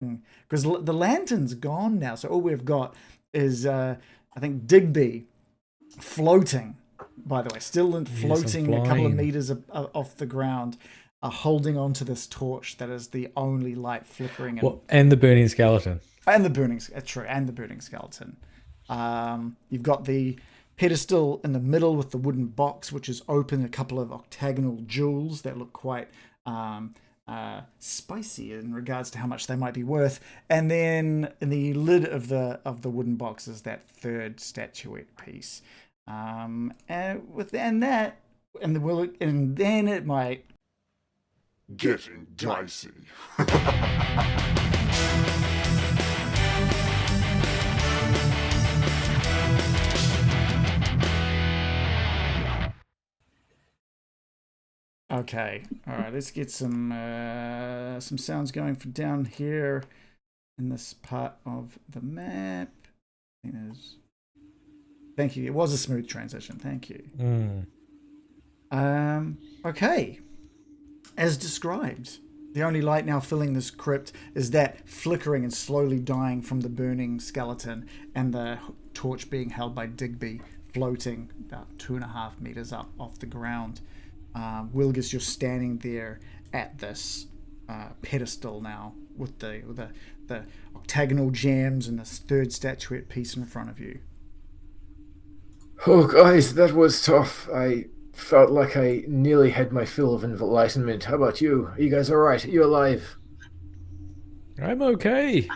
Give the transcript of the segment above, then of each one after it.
Because the lantern's gone now, so all we've got is I think Digby floating. By the way, still floating a couple of meters off the ground, holding onto this torch that is the only light flickering. And the burning skeleton. And the burning, true, and the burning skeleton. You've got the pedestal in the middle with the wooden box, which is open. A couple of octagonal jewels that look quite spicy in regards to how much they might be worth. And then in the lid of the wooden box is that third statuette piece. And then it might getting dicey. Okay, all right. Let's get some sounds going for down here in this part of the map. Thank you. It was a smooth transition. Thank you. Okay. As described, the only light now filling this crypt is that flickering and slowly dying from the burning skeleton, and the torch being held by Digby, floating about 2.5 meters up off the ground. Wilgus, you're standing there at this pedestal now with the octagonal gems and this third statuette piece in front of you. Oh, guys, that was tough. I felt like I nearly had my fill of enlightenment. How about you? Are you guys all right? Are you alive? I'm okay.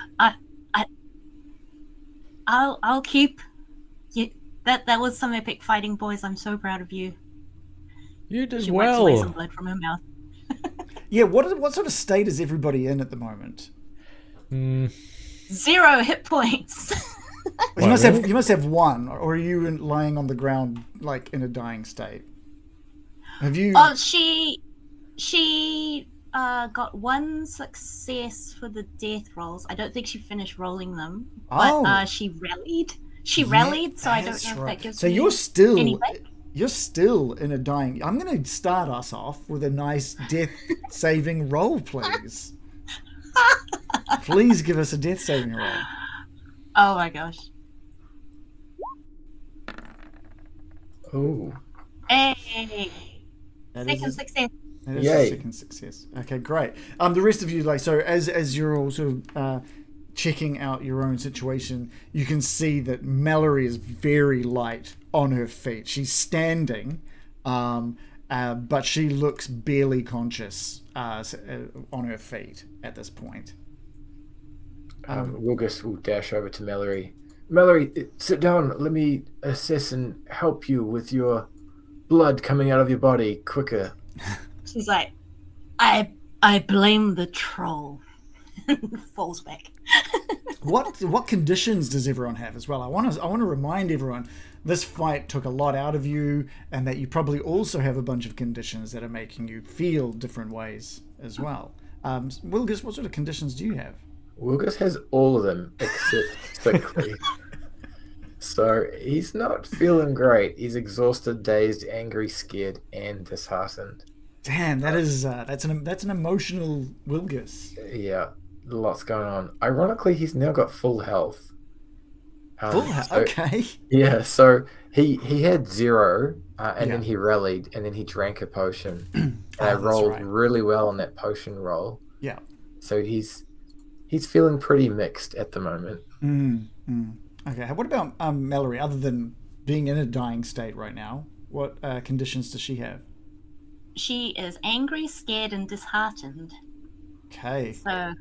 I'll keep. That was some epic fighting, boys. I'm so proud of you. You did she well. Wipes away some blood from her mouth. Yeah, what sort of state is everybody in at the moment? 0 hit points. You must have one, or are you lying on the ground like in a dying state? Have you? Oh, she got 1 success for the death rolls. I don't think she finished rolling them, but she rallied. Rallied, so I don't know if that gives. So you're still. Anything. You're still in a dying... I'm going to start us off with a nice death-saving roll, please. Please give us a death-saving roll. Oh, my gosh. Oh. Hey! Second success. That is a second success. Okay, great. The rest of you, so as you're all sort of... checking out your own situation, you can see that Mallory is very light on her feet. She's standing, but she looks barely conscious on her feet at this point. Wilgus will dash over to Mallory. Mallory, sit down. Let me assess and help you with your blood coming out of your body quicker. She's like, I blame the troll. Falls back. What conditions does everyone have as well? I want to remind everyone this fight took a lot out of you, and that you probably also have a bunch of conditions that are making you feel different ways as well. Wilgus, what sort of conditions do you have? Wilgus has all of them except sickly. So he's not feeling great. He's exhausted, dazed, angry, scared, and disheartened. Damn, that's an emotional Wilgus. Yeah. Lots going on. Ironically, he's now got full health. Full health? Okay. Yeah, so he had 0, and then he rallied, and then he drank a potion. And I rolled really well on that potion roll. Yeah. So he's feeling pretty mixed at the moment. Okay. What about Mallory? Other than being in a dying state right now, what conditions does she have? She is angry, scared, and disheartened. Okay. So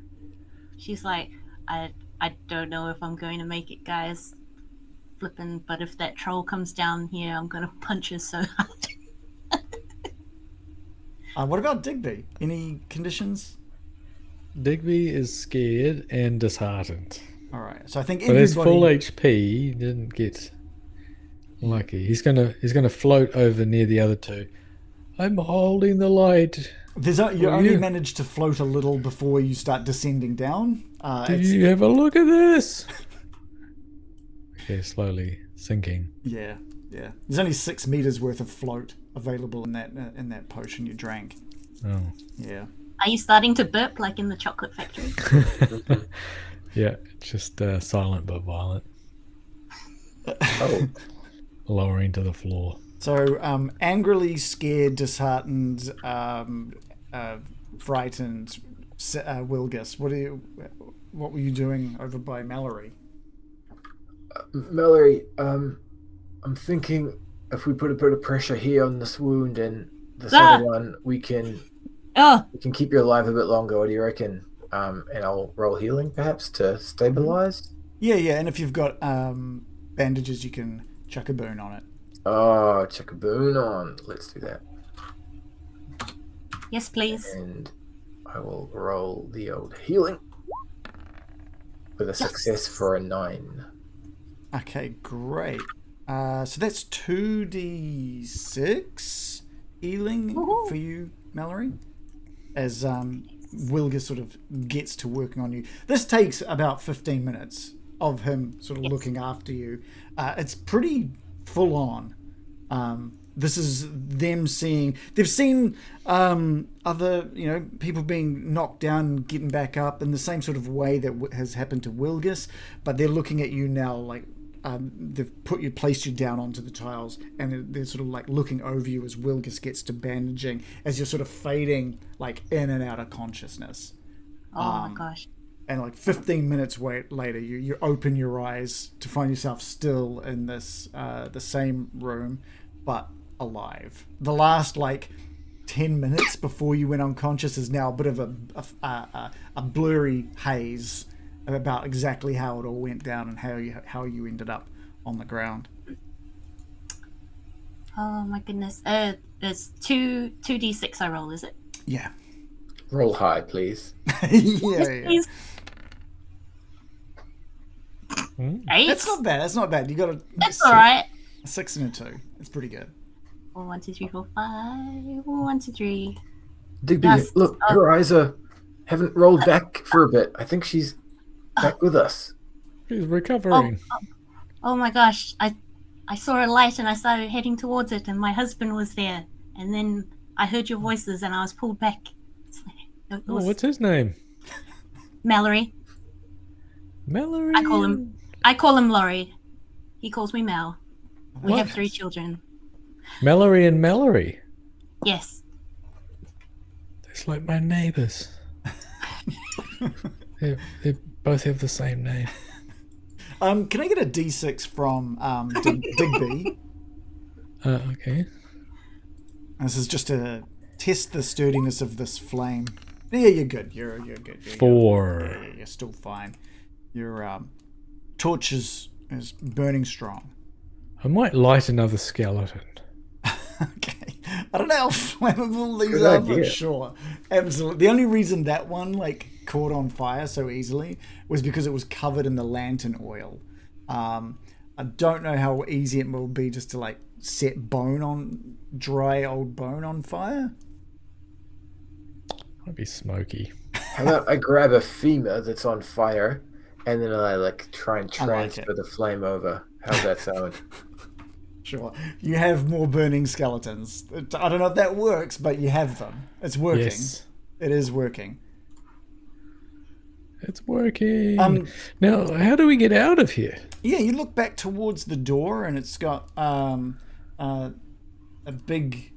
she's like, I don't know if I'm going to make it, guys. Flipping, but if that troll comes down here, I'm going to punch her so hard. What about Digby? Any conditions? Digby is scared and disheartened. All right. So I think but his full HP, he didn't get lucky. He's gonna float over near the other two. I'm holding the light. You only managed to float a little before you start descending down. Do you have a look at this? Okay, slowly sinking. Yeah. There's only 6 meters worth of float available in that potion you drank. Oh. Yeah. Are you starting to burp like in the chocolate factory? Yeah, just silent but violent. Oh, Lowering to the floor. So, angrily, scared, disheartened, frightened, Wilgus. What were you doing over by Mallory? Mallory, I'm thinking if we put a bit of pressure here on this wound and this other one, we can Oh, keep you alive a bit longer. What do you reckon? And I'll roll healing perhaps to stabilize. Yeah, and if you've got bandages, you can chuck a boon on it. Oh, chuck a boon on. Let's do that. yes, please. And I will roll the old healing with a success for a 9. Okay, great. So that's 2d6 healing Woohoo. for you, Mallory, as Wilgus sort of gets to working on you. This takes about 15 minutes of him sort of looking after you. It's pretty full on. This is them seeing. They've seen other, people being knocked down and getting back up in the same sort of way that has happened to Wilgus, but they're looking at you now like they've placed you down onto the tiles, and they're sort of like looking over you as Wilgus gets to bandaging, as you're sort of fading like in and out of consciousness. Oh my gosh. And like 15 minutes later, you open your eyes to find yourself still in this the same room, but alive. The last like 10 minutes before you went unconscious is now a bit of a blurry haze about exactly how it all went down and how you ended up on the ground. Oh my goodness. It's 2d6 I roll, is it? Yeah. Roll high, please. yeah. Please. 8. That's not bad. That's not bad. You got a That's all right. 6 and a 2. It's pretty good. 1, 2, 3, 4, 5. 1, 2, 3. Digby, Yes. look, her eyes haven't rolled back for a bit. I think she's back with us. He's recovering. Oh my gosh. I saw a light and I started heading towards it, and my husband was there. And then I heard your voices and I was pulled back. It was What's his name? Mallory. Mallory. I call him Laurie. He calls me Mel. We have What? 3 children. Mallory and Mallory. Yes. It's like my neighbours. they both have the same name. Can I get a d6 from Digby? Okay. This is just to test the sturdiness of this flame. Yeah, you're good. You're good. 4. You're still fine. Your torch is burning strong. I might light another skeleton. Okay. I don't know how flammable these Good are, idea. but sure. Absolutely. The only reason that one caught on fire so easily was because it was covered in the lantern oil. I don't know how easy it will be just to set dry old bone on fire. Might be smoky. How about I grab a femur that's on fire, and then I try and I like transfer it. the flame over. How's that sound? Sure. You have more burning skeletons. I don't know if that works, but you have them. It's working. Yes. It is working. It's working. Um, Now, how do we get out of here? Yeah, you look back towards the door, and it's got a big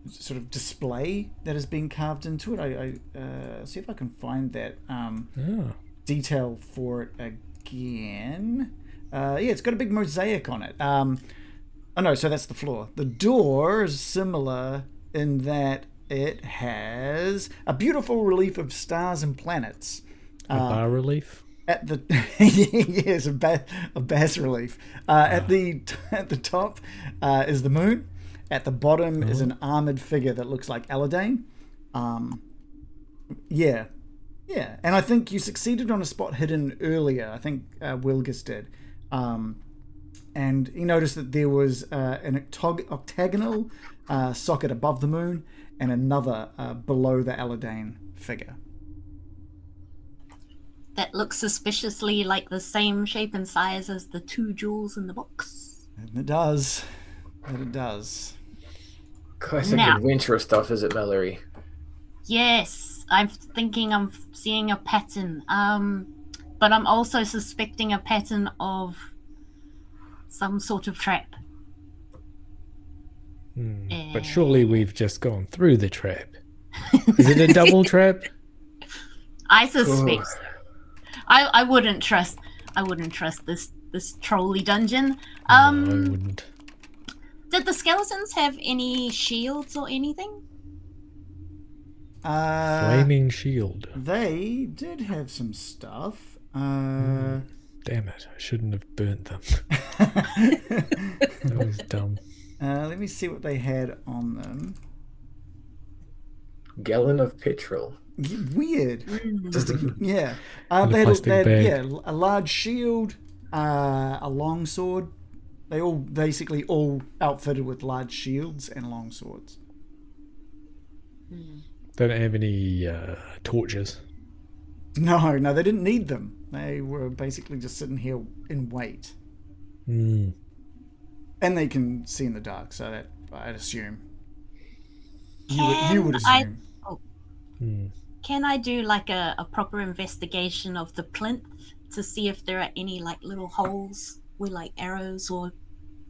sort of display that has been carved into it. I see if I can find that Oh. detail for it again. Yeah, it's got a big mosaic on it. Oh no, so that's the floor. The door is similar in that it has a beautiful relief of stars and planets. A bas relief? At the yes, a bas relief. At the top is the moon. At the bottom is an armored figure that looks like Aladane. Yeah, and I think you succeeded on a spot hidden earlier. I think Wilgus did. And he noticed that there was an octagonal socket above the moon and another below the Aladane figure. That looks suspiciously like the same shape and size as the 2 jewels in the box. And it does. And it does. Classic Now. adventurous stuff, is it, Mallory? Yes. I'm thinking I'm seeing a pattern. But I'm also suspecting a pattern of some sort of trap. But surely we've just gone through the trap. Is it a double trap? I suspect. So. I wouldn't trust this trolley dungeon. No, I wouldn't. Did the skeletons have any shields or anything? Flaming shield. They did have some stuff. Damn it, I shouldn't have burnt them. That was dumb. Let me see what they had on them. Gallon of petrol. Weird. Yeah. In a They plastic had bag. a large shield, a long sword. They all basically all outfitted with large shields and long swords. They don't have any torches. No, they didn't need them. They were basically just sitting here in wait. Mm. And they can see in the dark, so that I'd assume. You would assume. Can I do like a proper investigation of the plinth to see if there are any like little holes where like arrows or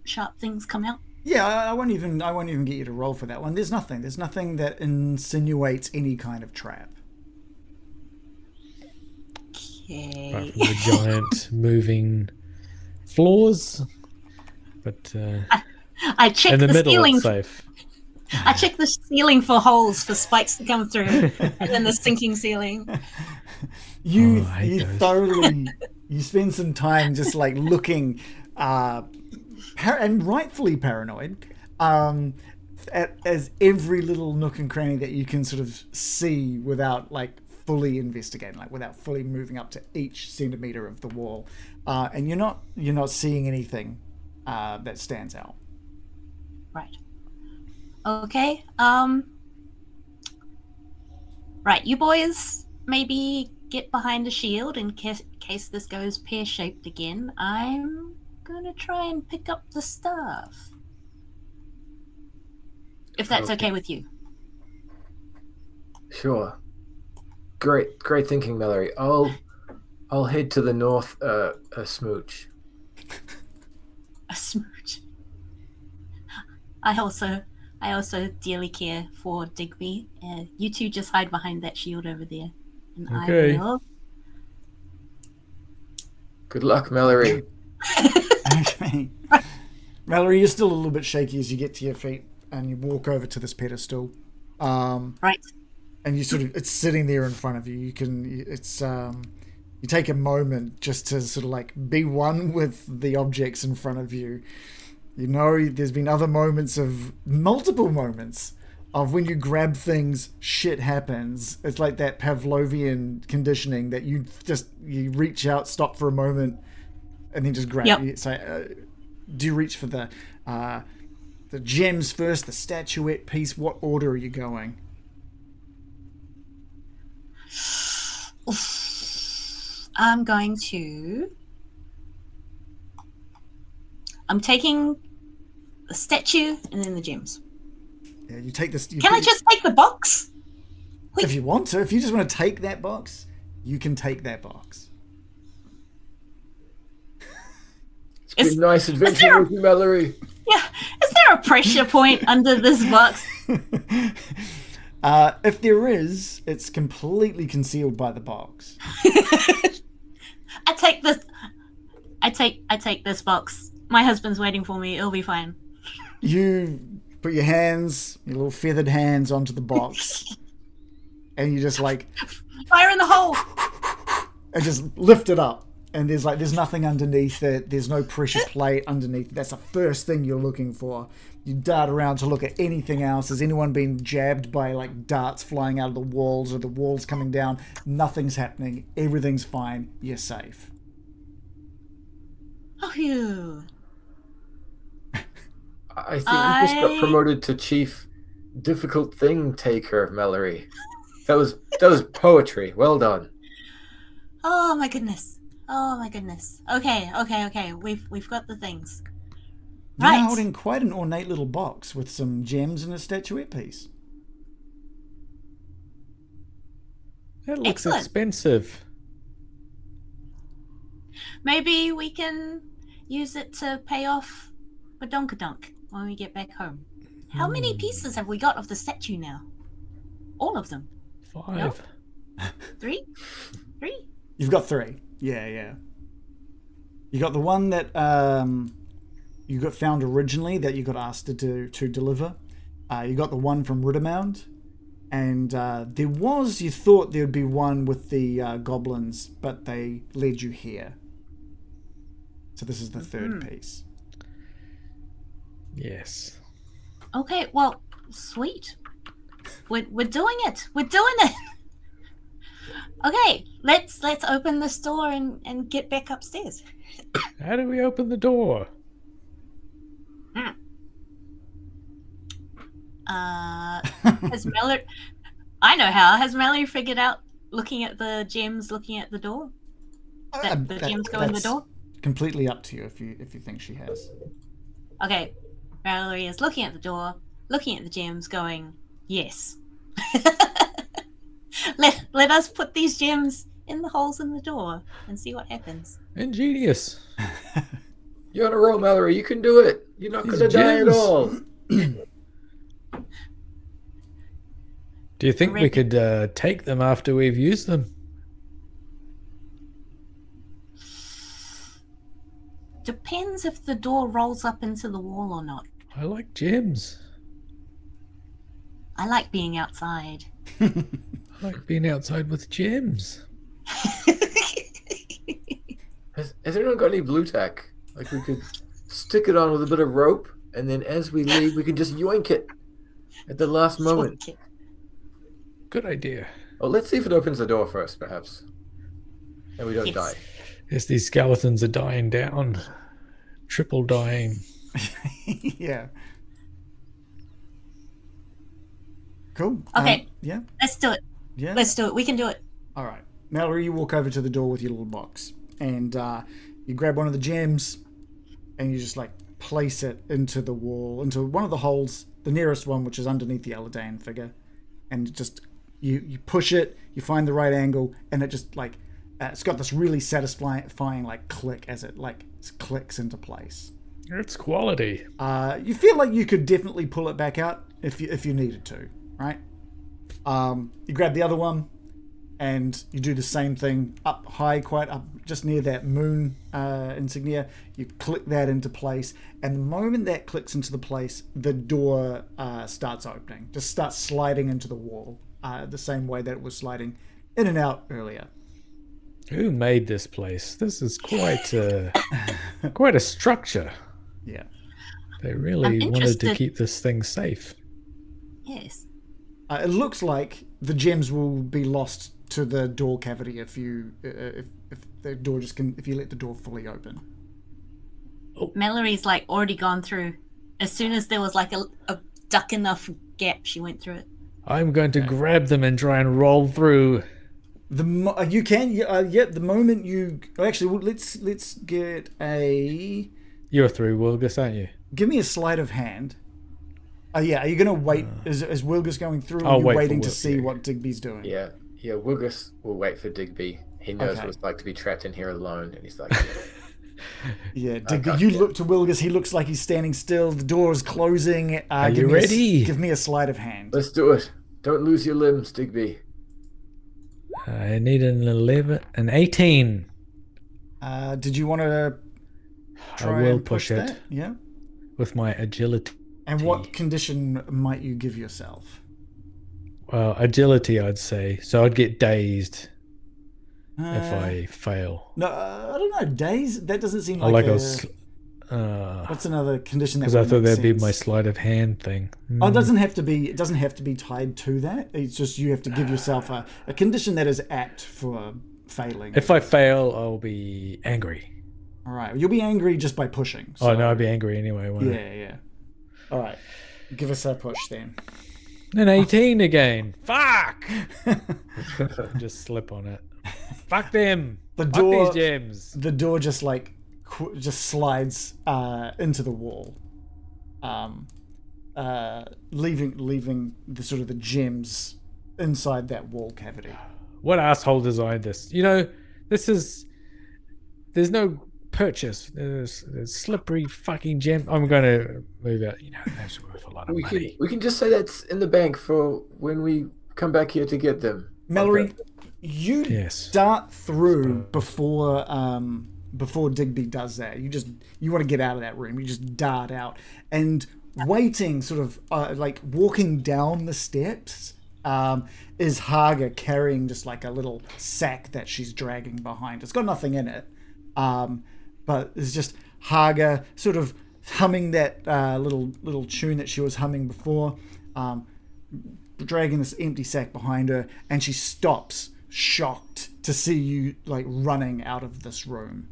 sharp things come out? Yeah, I won't even get you to roll for that one. There's nothing that insinuates any kind of trap. Okay. Apart from the giant moving floors. But I checked in the middle ceiling. it's safe. I checked the ceiling for holes for spikes to come through, and then the sinking ceiling. You hate those. thoroughly you spend some time just like looking, and rightfully paranoid, as every little nook and cranny that you can sort of see without like fully investigating, like without fully moving up to each centimeter of the wall, and you're not seeing anything that stands out. Right. Okay. Right, you boys maybe get behind the shield in case this goes pear-shaped again. I'm gonna try and pick up the staff. If that's okay with you. Sure. Great thinking, Mallory. I'll head to the north a smooch. A smooch. I also dearly care for Digby. You two just hide behind that shield over there. And Okay. I will. Good luck, Mallory. Okay. Mallory, you're still a little bit shaky as you get to your feet and you walk over to this pedestal. Right. And you it's sitting there in front of you. You take a moment just to sort of like be one with the objects in front of you. You know, there's been multiple moments of when you grab things, shit happens. It's like that Pavlovian conditioning that you reach out, stop for a moment, and then just grab. Yep. So, do you reach for the gems first, the statuette piece? What order are you going? I'm taking the statue and then the gems. Yeah, you take this. Can I just take the box? If you want to, if you just want to take that box, you can take that box. It's been nice adventure with you, Mallory. Yeah. Is there a pressure point under this box? If there is, it's completely concealed by the box. I take this. I take this box. My husband's waiting for me. It'll be fine. You put your little feathered hands onto the box, and you just like fire in the hole, and just lift it up. And there's nothing underneath it. There's no pressure plate underneath. That's the first thing you're looking for. You dart around to look at anything else. Has anyone been jabbed by like darts flying out of the walls or the walls coming down? Nothing's happening. Everything's fine. You're safe. Oh, phew. I think you just got promoted to chief difficult thing taker, Mallory. That was poetry. Well done. Oh my goodness. Okay. We've got the things. You're Right. holding quite an ornate little box with some gems and a statuette piece. That looks Excellent. expensive. Maybe we can use it to pay off Badonkadunk when we get back home. How many pieces have we got of the statue now? All of them. 5. Three? You've got 3. Yeah. You got the one that you got found originally that you got asked to deliver. You got the one from Riddermound. And you thought there would be one with the goblins, but they led you here. So this is the third piece. Yes. Okay, well, sweet. We're doing it. We're doing it. Okay, let's open this door and get back upstairs. How do we open the door? Has Mallory? I know how. Has Mallory figured out looking at the gems, looking at the door? That the gems go in the That's door. Completely up to you if you think she has. Okay, Mallory is looking at the door, looking at the gems, going, yes. Let us put these gems in the holes in the door and see what happens. Ingenious. You're on a roll, Mallory. You can do it. You're not going to die at gems. all. Do you think we could take them after we've used them? Depends if the door rolls up into the wall or not. I like gems. I like being outside. I like being outside with gems. Has anyone got any blue tack? Like we could stick it on with a bit of rope, and then as we leave, we can just yoink it at the last moment. Good idea. Oh, let's see if it opens the door first, perhaps. And we don't Yes. die. Yes, these skeletons are dying down. Triple dying. Yeah. Cool. Okay. Yeah. Let's do it. Yeah. Let's do it. We can do it. All right. Mallory, you walk over to the door with your little box, and you grab one of the gems, and you just like place it into the wall, into one of the holes, the nearest one, which is underneath the Aladdin figure, and just you push it, you find the right angle, and it just like it's got this really satisfying like click as it like clicks into place. It's quality. You feel like you could definitely pull it back out if you needed to, right? You grab the other one, and you do the same thing up high, quite up, just near that moon insignia. You click that into place, and the moment that clicks into the place, the door starts opening, just starts sliding into the wall, the same way that it was sliding in and out earlier. Who made this place? This is quite a structure. Yeah. They really I'm wanted to interested- keep this thing safe. Yes. It looks like the gems will be lost to the door cavity if the door if you let the door fully open. Mallory's like already gone through. As soon as there was like a duck enough gap, she went through it. I'm going to grab them and try and roll through. The moment you actually well, let's get a You're through, Wilgus, aren't you? give me a sleight of hand. Yeah, are you gonna wait? Is Wilgus going through? Or I'll are you wait for waiting to Wil- see yeah. what Digby's doing? Yeah, Wilgus will wait for Digby. He knows Okay. what it's like to be trapped in here alone, and he's like, Yeah, Digby, got you you. look to Wilgus. He looks like he's standing still. The door is closing. Are give you me ready? Give me a sleight of hand. let's do it. Don't lose your limbs, Digby. I need an 18. Did you want to try will and push push it. that? Yeah. With my agility. And what condition might you give yourself? Well, agility, I'd say. So I'd get dazed if Uh, I fail. No, I don't know. Days? That doesn't seem I like like a... What's another condition that because I would thought make that'd be sense? my sleight of hand thing. Oh, it doesn't have to be. It doesn't have to be tied to that. It's just you have to give yourself a condition that is apt for failing. If I fail, I'll be angry. All right, you'll be angry just by pushing. Oh no, I'd be angry anyway. Won't I? Yeah. All right, give us a push then. An 18 again. Fuck! Just slip on it. Fuck them. The Fuck door- these gems. The door just like just slides into the wall, leaving the sort of the gems inside that wall cavity. What asshole designed this? You know, there's no purchase. There's slippery fucking gem. I'm going to move out. You know, that's worth a lot of money. We can just say that's in the bank for when we come back here to get them. Mallory, Okay. you Yes. dart through before Digby does that. You want to get out of that room. You just dart out, and waiting, sort of like walking down the steps, is Harga carrying just like a little sack that she's dragging behind. It's got nothing in it, but it's just Harga sort of humming that little tune that she was humming before, dragging this empty sack behind her, and she stops, shocked to see you like running out of this room.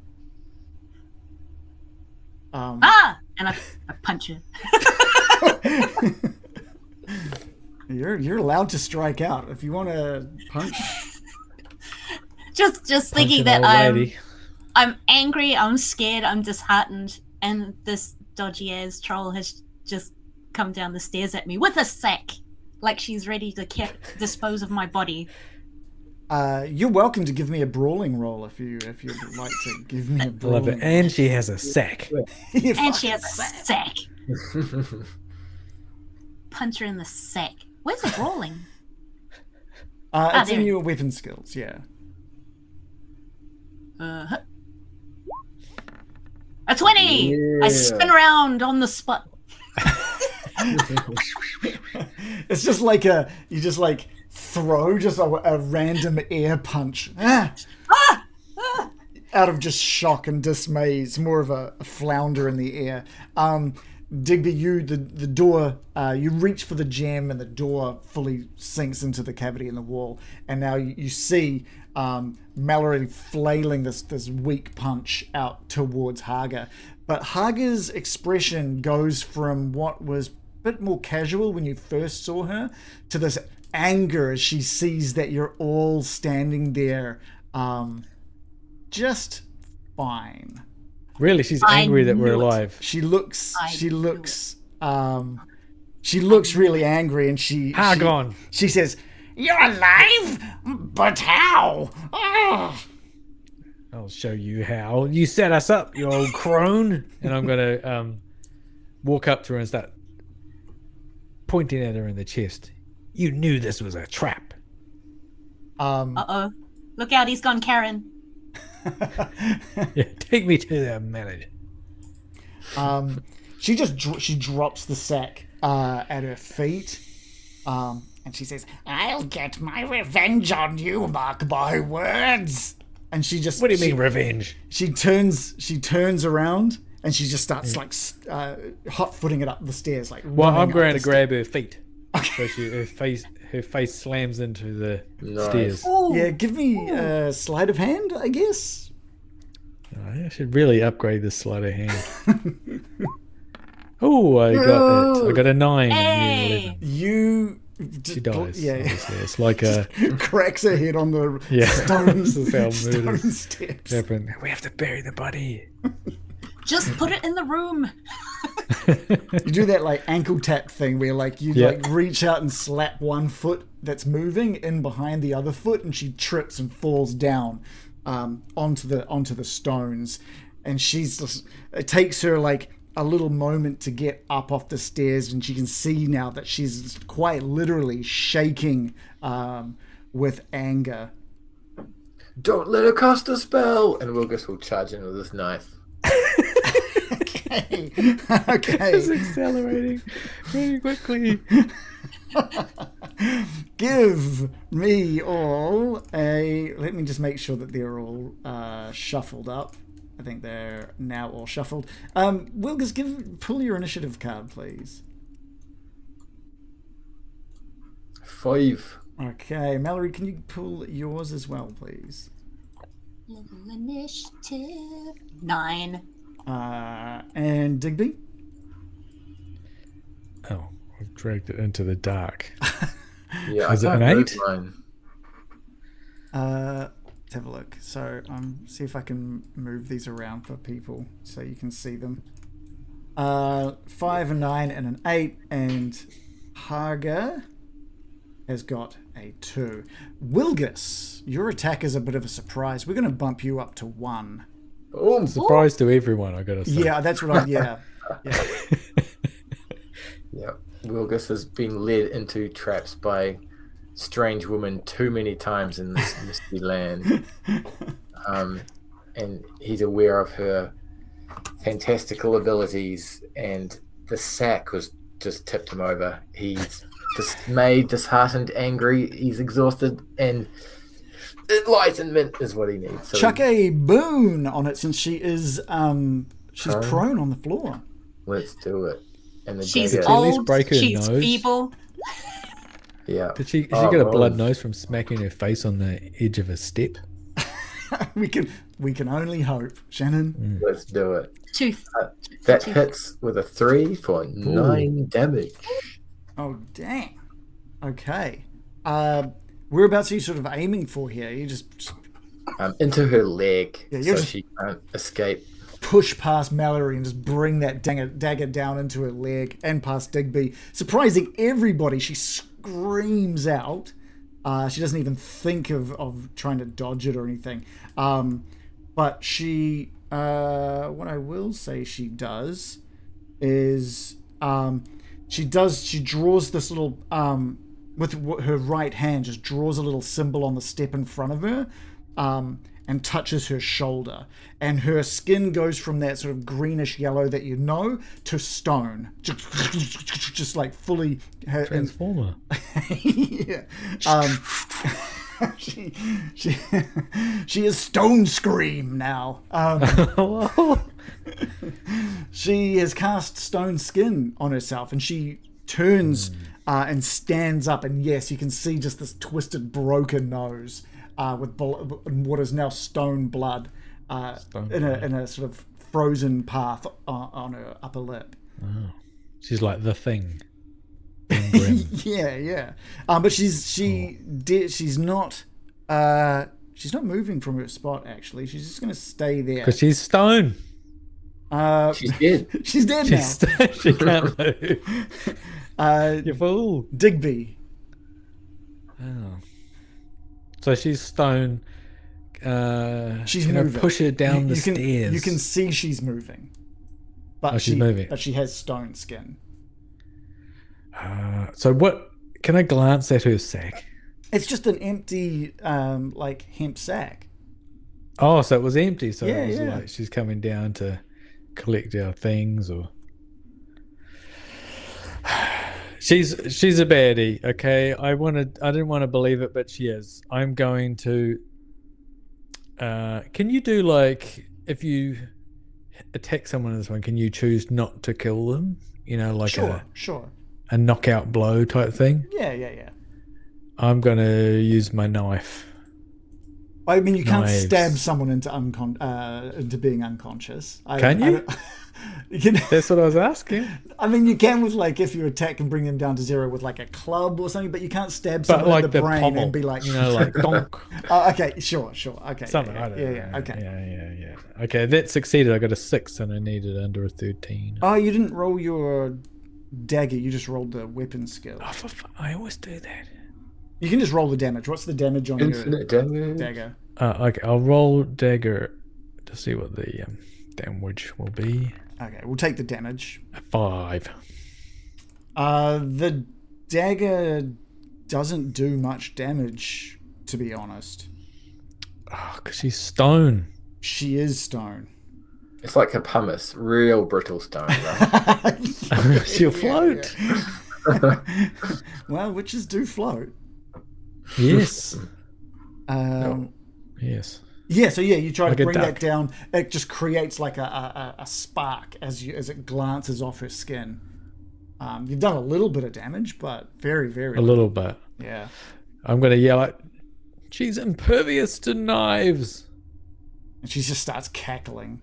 And I punch her. You're allowed to strike out if you want to punch. Just Punch thinking an that old lady. I'm angry, I'm scared, I'm disheartened, and this dodgy ass troll has just come down the stairs at me with a sack, like she's ready to dispose of my body. You're welcome to give me a brawling roll if you'd like to give me a I love brawling. it. And she has a sack. You And she has fucking a sack. Punch her in the sack. Where's the brawling? It's in there. your weapon skills, yeah. A 20! Yeah. I spin around on the spot. It's just like you just like throw just a random air punch. Out of just shock and dismay. It's more of a flounder in the air. Digby, the door, you reach for the gem and the door fully sinks into the cavity in the wall. And now you see Mallory flailing this weak punch out towards Harga. But Harga's expression goes from what was a bit more casual when you first saw her to this anger as she sees that you're all standing there just fine. Really, she's I angry that we're knew it. alive. She looks I knew really angry, and Hargon. she says, "You're alive? But how? Oh." I'll show you how. You set us up, you old crone. And I'm going to walk up to her and start pointing at her in the chest. You knew this was a trap. Uh-oh. Look out, he's gone Karen. Yeah, take me to the manager. She drops the sack at her feet, and she says, "I'll get my revenge on you, mark my words." And she just What do you mean revenge? She turns around and she just starts like hot footing it up the stairs, like. Well, running I'm up going the to grab her feet. So her face slams into the Nice. stairs. Yeah, give me a sleight of hand, I guess. I should really upgrade this sleight of hand. Oh, I got it. I got a 9. Hey! You. She dies. Yeah. Obviously. It's like a Cracks her head on the Yeah. stones. This is how stone murders steps. happen. We have to bury the body. Just put it in the room. You do that like ankle tap thing where like you Yeah. like reach out and slap one foot that's moving in behind the other foot, and she trips and falls down onto the stones, and she's just, it takes her like a little moment to get up off the stairs, and she can see now that she's quite literally shaking with anger. Don't let her cast a spell! And Wilgus will charge in with his knife. Okay. It's accelerating very quickly. Give me all a. Let me just make sure that they're all shuffled up. I think they're now all shuffled. Wilgus, pull your initiative card, please. 5. Okay, Mallory, can you pull yours as well, please? Level initiative 9. And Digby? Oh, I've dragged it into the dark. Yeah, Is it I an can't move 8? mine. Let's have a look. So, see if I can move these around for people so you can see them. 5, a 9, and an 8, and Harga has got a 2. Wilgus, your attack is a bit of a surprise. We're going to bump you up to 1. Oh, Surprise to everyone, I gotta say. Yeah, that's what yeah. yeah. Wilgus has been led into traps by strange women too many times in this misty land. And he's aware of her fantastical abilities, and the sack was just tipped him over. He's dismayed, disheartened, angry, he's exhausted, and enlightenment is what he needs. So Chuck a boon on it since she is she's prone on the floor. let's do it. And the She's dagger- at least old. break her She's nose? feeble. Yeah. Did she Oh, get a well. blood nose from smacking her face on the edge of a step? we can only hope, Shannon. Let's do it. Tooth. That hits with a 3 for 9 damage. Oh dang. Okay. Whereabouts are you sort of aiming for here? You just Into her leg, Yeah, you're so just- she can't escape. push past Mallory and just bring that dagger down into her leg and past Digby, surprising everybody. She screams out. She doesn't even think of trying to dodge it or anything. But she, what I will say she does is she draws this little with her right hand, just draws a little symbol on the step in front of her. And touches her shoulder, and her skin goes from that sort of greenish yellow that you know to stone, just like fully. Transformer. Yeah. She is Stone Scream now. She has cast Stone Skin on herself, and she turns and stands up, and yes, you can see just this twisted, broken nose. With what is now stone blood in a sort of frozen path on her upper lip. Oh. She's like the Thing. Yeah. But she's not moving from her spot. Actually, she's just going to stay there. Because she's stone. She's dead. She's dead now. She can't move. You fool. Digby. Oh. So she's stone. She's can I moving. push her down the can, stairs? You can see she's moving. But she's moving. But she has stone skin. So what? Can I glance at her sack? It's just an empty, like hemp sack. Oh, so it was empty. So Yeah, it was yeah. like she's coming down to collect our things, or she's a baddie. Okay, I didn't want to believe it, but she is. I'm going to. Can you do like if you attack someone in this one? Can you choose not to kill them? You know, like Sure. a knockout blow type thing. Yeah. I'm gonna use my knife. I mean, you can't Knives. stab someone into being unconscious. Can you? You can. That's what I was asking. I mean, you can with like if you attack and bring them down to 0 with like a club or something, but you can't stab But someone like in the the brain pommel, and be like, you know, like donk. Oh, okay, sure, okay, Something. I don't know. yeah, okay. Yeah. Okay, that succeeded. I got a 6 and I needed under a 13. Oh, you didn't roll your dagger. You just rolled the weapon skill. Oh, I always do that. You can just roll the damage. What's the damage on Infinite your damage. dagger? Okay, I'll roll dagger to see what the damage will be. Okay, we'll take the damage. 5. The dagger doesn't do much damage, to be honest. Oh, because she's stone. She is stone. It's like a pumice, real brittle stone. Right? She'll float. Well, witches do float. Yes. Yes. Yes. Yeah, you try Like to a bring that duck. down. It just creates like a spark as it glances off her skin. You've done a little bit of damage, but very, very A little bit. Yeah. I'm going to yell out, she's impervious to knives. And she just starts cackling.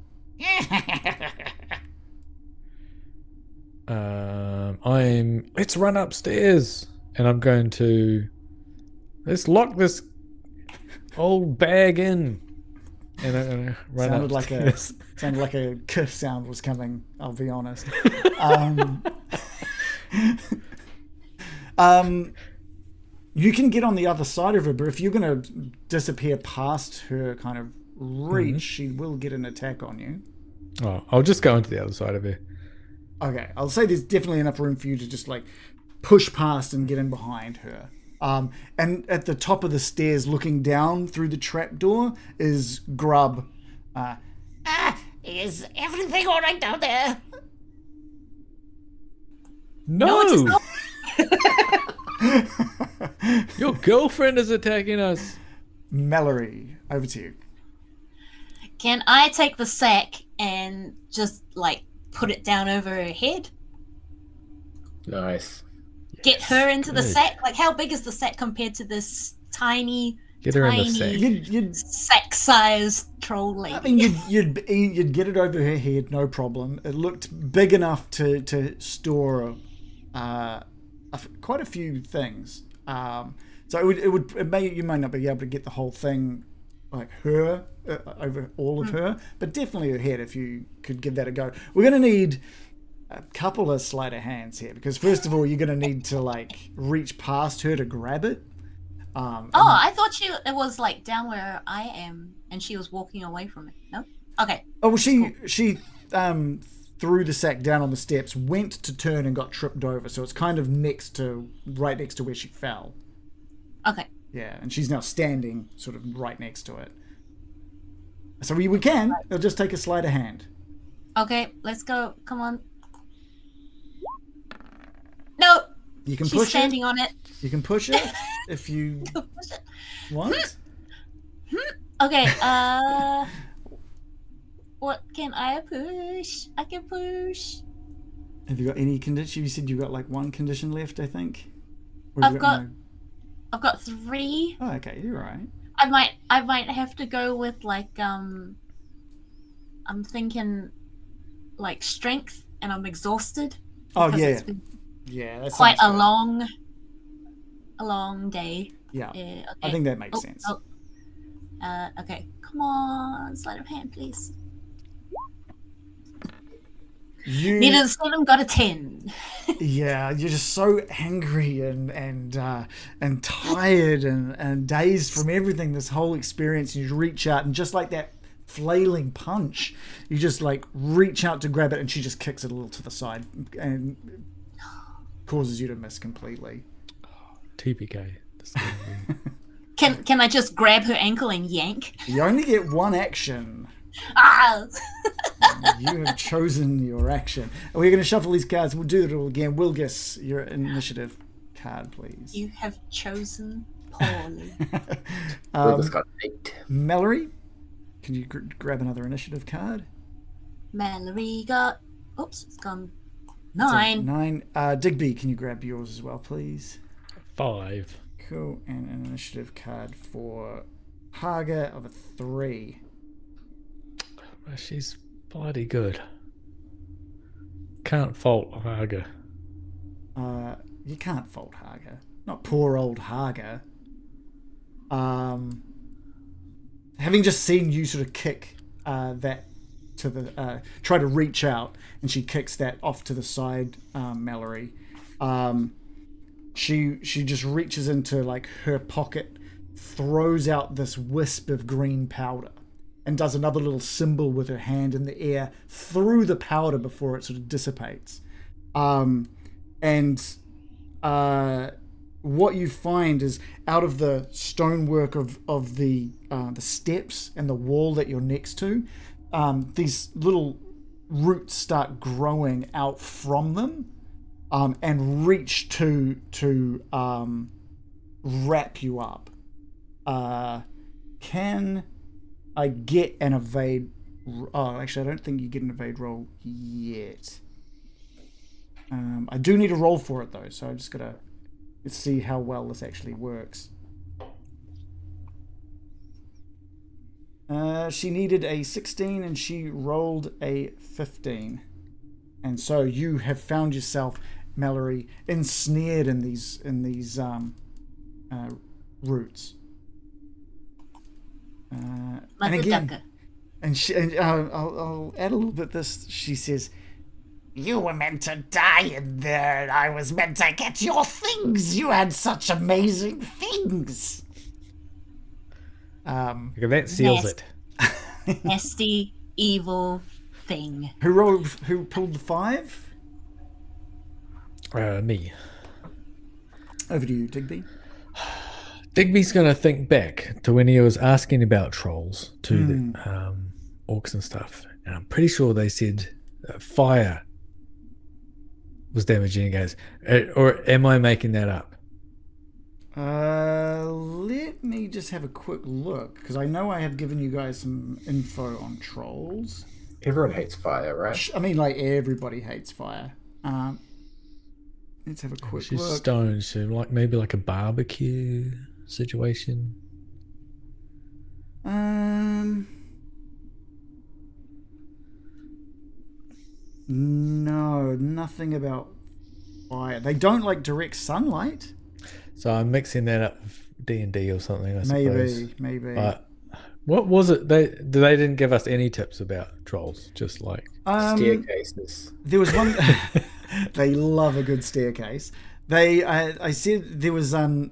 Let's run upstairs. And I'm going to, let's lock this old bag in. And I'm going to run upstairs. Sounded like a kiss sound was coming, I'll be honest. You can get on the other side of her, but if you're going to disappear past her kind of reach, she will get an attack on you. Oh, I'll just go into the other side of her. Okay, I'll say there's definitely enough room for you to just like push past and get in behind her. And at the top of the stairs, looking down through the trapdoor, is Grub. Is everything all right down there? No! it's not. Your girlfriend is attacking us. Mallory, over to you. Can I take the sack and just like put it down over her head? Nice. Get her into the good. sack? Like, how big is the sack compared to this tiny, Get her in the tiny sack. You'd sack-sized troll lady? I mean, you'd get it over her head, no problem. It looked big enough to store quite a few things. So you might not be able to get the whole thing like her over all of her, but definitely her head if you could give that a go. We're going to need a couple of sleight of hands here because first of all, you're going to need to like reach past her to grab it. I thought it was like down where I am, and she was walking away from it. No, okay. Oh, well, she threw the sack down on the steps, went to turn and got tripped over. So it's kind of right next to where she fell. Okay. Yeah, and she's now standing sort of right next to it. So we can. It'll just take a sleight of hand. Okay, let's go. Come on. No, You can she's push standing it. on it. You can push it if you Push it. want. Okay, what can I push? I can push. Have you got any condition? You said you got like one condition left, I think. Or have you I've got 3. Oh, okay, you're right. I might have to go with like I'm thinking like strength, and I'm exhausted. Oh because yeah, it's been yeah. That's quite a long day. Yeah, Okay. I think that makes sense. Okay, come on, sleight of hand, please. You Needed a 7, got a 10. Yeah, you're just so angry and tired and dazed from everything, this whole experience. You reach out and just like that flailing punch, you just like reach out to grab it and she just kicks it a little to the side and causes you to miss completely. TPK. This is gonna be- Can I just grab her ankle and yank? You only get one action. Ah! You have chosen your action. We're going to shuffle these cards. We'll do it all again. We'll guess your initiative card, please. You have chosen poorly. Wilbur's got 8. Mallory, can you grab another initiative card? Mallory got... Oops, it's gone. So 9. 9. Digby, can you grab yours as well, please? 5. Cool. And an initiative card for Harga of a 3. Well, she's bloody good. Can't fault Harga. You can't fault Harga. Not poor old Harga. Having just seen you sort of kick that to the try to reach out, and she kicks that off to the side, Mallory. She just reaches into like her pocket, throws out this wisp of green powder, and does another little symbol with her hand in the air through the powder before it sort of dissipates. What you find is out of the stonework of the steps and the wall that you're next to, these little roots start growing out from them and reach to wrap you up. Can I get an evade? Oh, actually, I don't think you get an evade roll yet. I do need a roll for it though, so I'm just gonna let's see how well this actually works. She needed a 16 and she rolled a 15, and so you have found yourself, Mallory, ensnared in these roots. And again, and I'll add a little bit. She says, You were meant to die in there, and I was meant to get your things. You had such amazing things. Okay, that seals Yes. it. Nasty, evil thing. Who pulled the 5? Me. Over to you, Digby. Digby's going to think back to when he was asking about trolls to the orcs and stuff. And I'm pretty sure they said fire was damaging. He goes, or am I making that up? Let me just have a quick look, because I know I have given you guys some info on trolls. Everyone hates fire, right? I mean, like, everybody hates fire. Let's have a quick She's look. stoned, so like maybe like a barbecue situation. No, nothing about fire. They don't like direct sunlight. So I'm mixing that up with D&D or something, I suppose. Maybe. But what was it? They didn't give us any tips about trolls, just like Staircases. There was one. They love a good staircase. I said there was there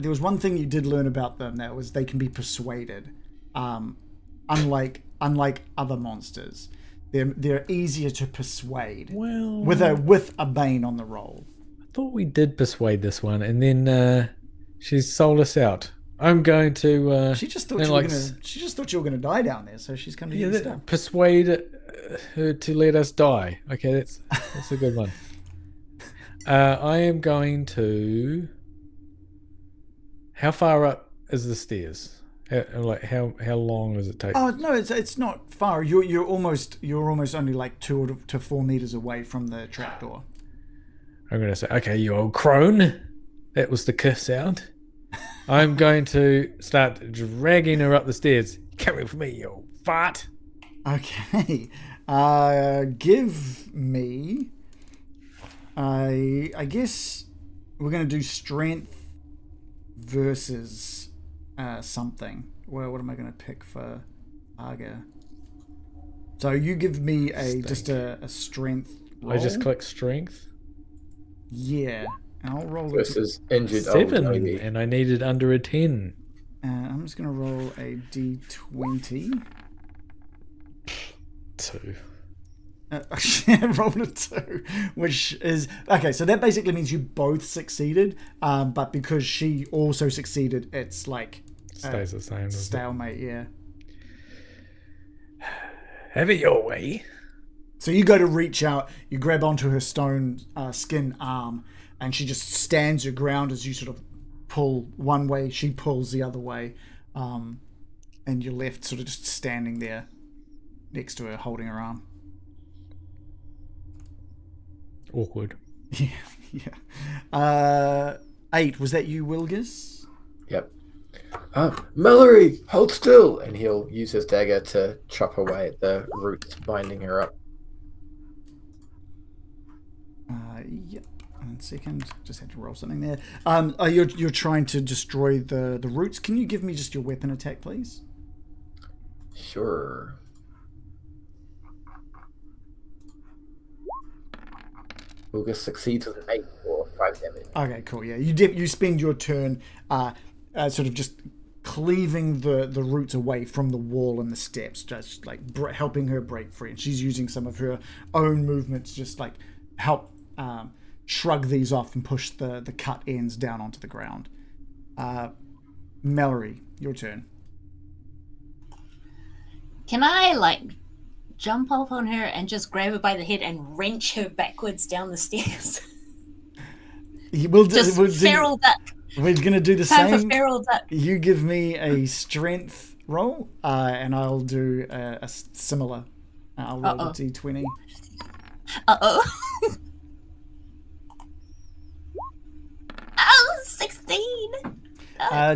was one thing you did learn about them, that was they can be persuaded. Unlike other monsters, they're easier to persuade. well, With a Bane on the roll. I thought we did persuade this one, and then she sold us out. I'm going to. She just thought and you were like gonna. She just thought you were gonna die down there, so she's come to get you stuff. persuade her to let us die. Okay, that's a good one. I am going to. How far up is the stairs? How long does it take? Oh no, it's not far. You're almost only like 2 to 4 meters away from the trapdoor. I'm going to say, okay, you old crone. That was the kiss sound. I'm going to start dragging her up the stairs. Come with me, you old fart. Okay. Give me. I guess we're gonna do strength versus something. Well, what am I gonna pick for Harga? So you give me just a strength roll. I just click strength. Yeah, and I'll roll Versus injured old 7, lady. and I needed under a 10. I'm just gonna roll a d20. 2. I rolled a 2, which is okay. So that basically means you both succeeded, but because she also succeeded, it's like Stays the same. doesn't it? stalemate. Yeah. Have it your way. So you go to reach out, you grab onto her stone skin arm, and she just stands your ground as you sort of pull one way, she pulls the other way, and you're left sort of just standing there next to her, holding her arm. Awkward. Yeah. 8, was that you, Wilgus? Yep. Mallory, hold still! And he'll use his dagger to chop away at the roots binding her up. Yep. 1 second. Just had to roll something there. You're trying to destroy the roots. Can you give me just your weapon attack, please? Sure. Lucas succeeds with an 8 or 5 damage. Okay, cool. Yeah, you spend your turn sort of just cleaving the roots away from the wall and the steps, just like helping her break free. And she's using some of her own movements, just like help shrug these off and push the cut ends down onto the ground. Mallory, your turn. Can I jump up on her and just grab her by the head and wrench her backwards down the stairs? We'll Feral duck. We're gonna do the Time same. for feral duck. You give me a strength roll, and I'll do a similar. I'll roll a d20. Uh-oh. Oh, 16.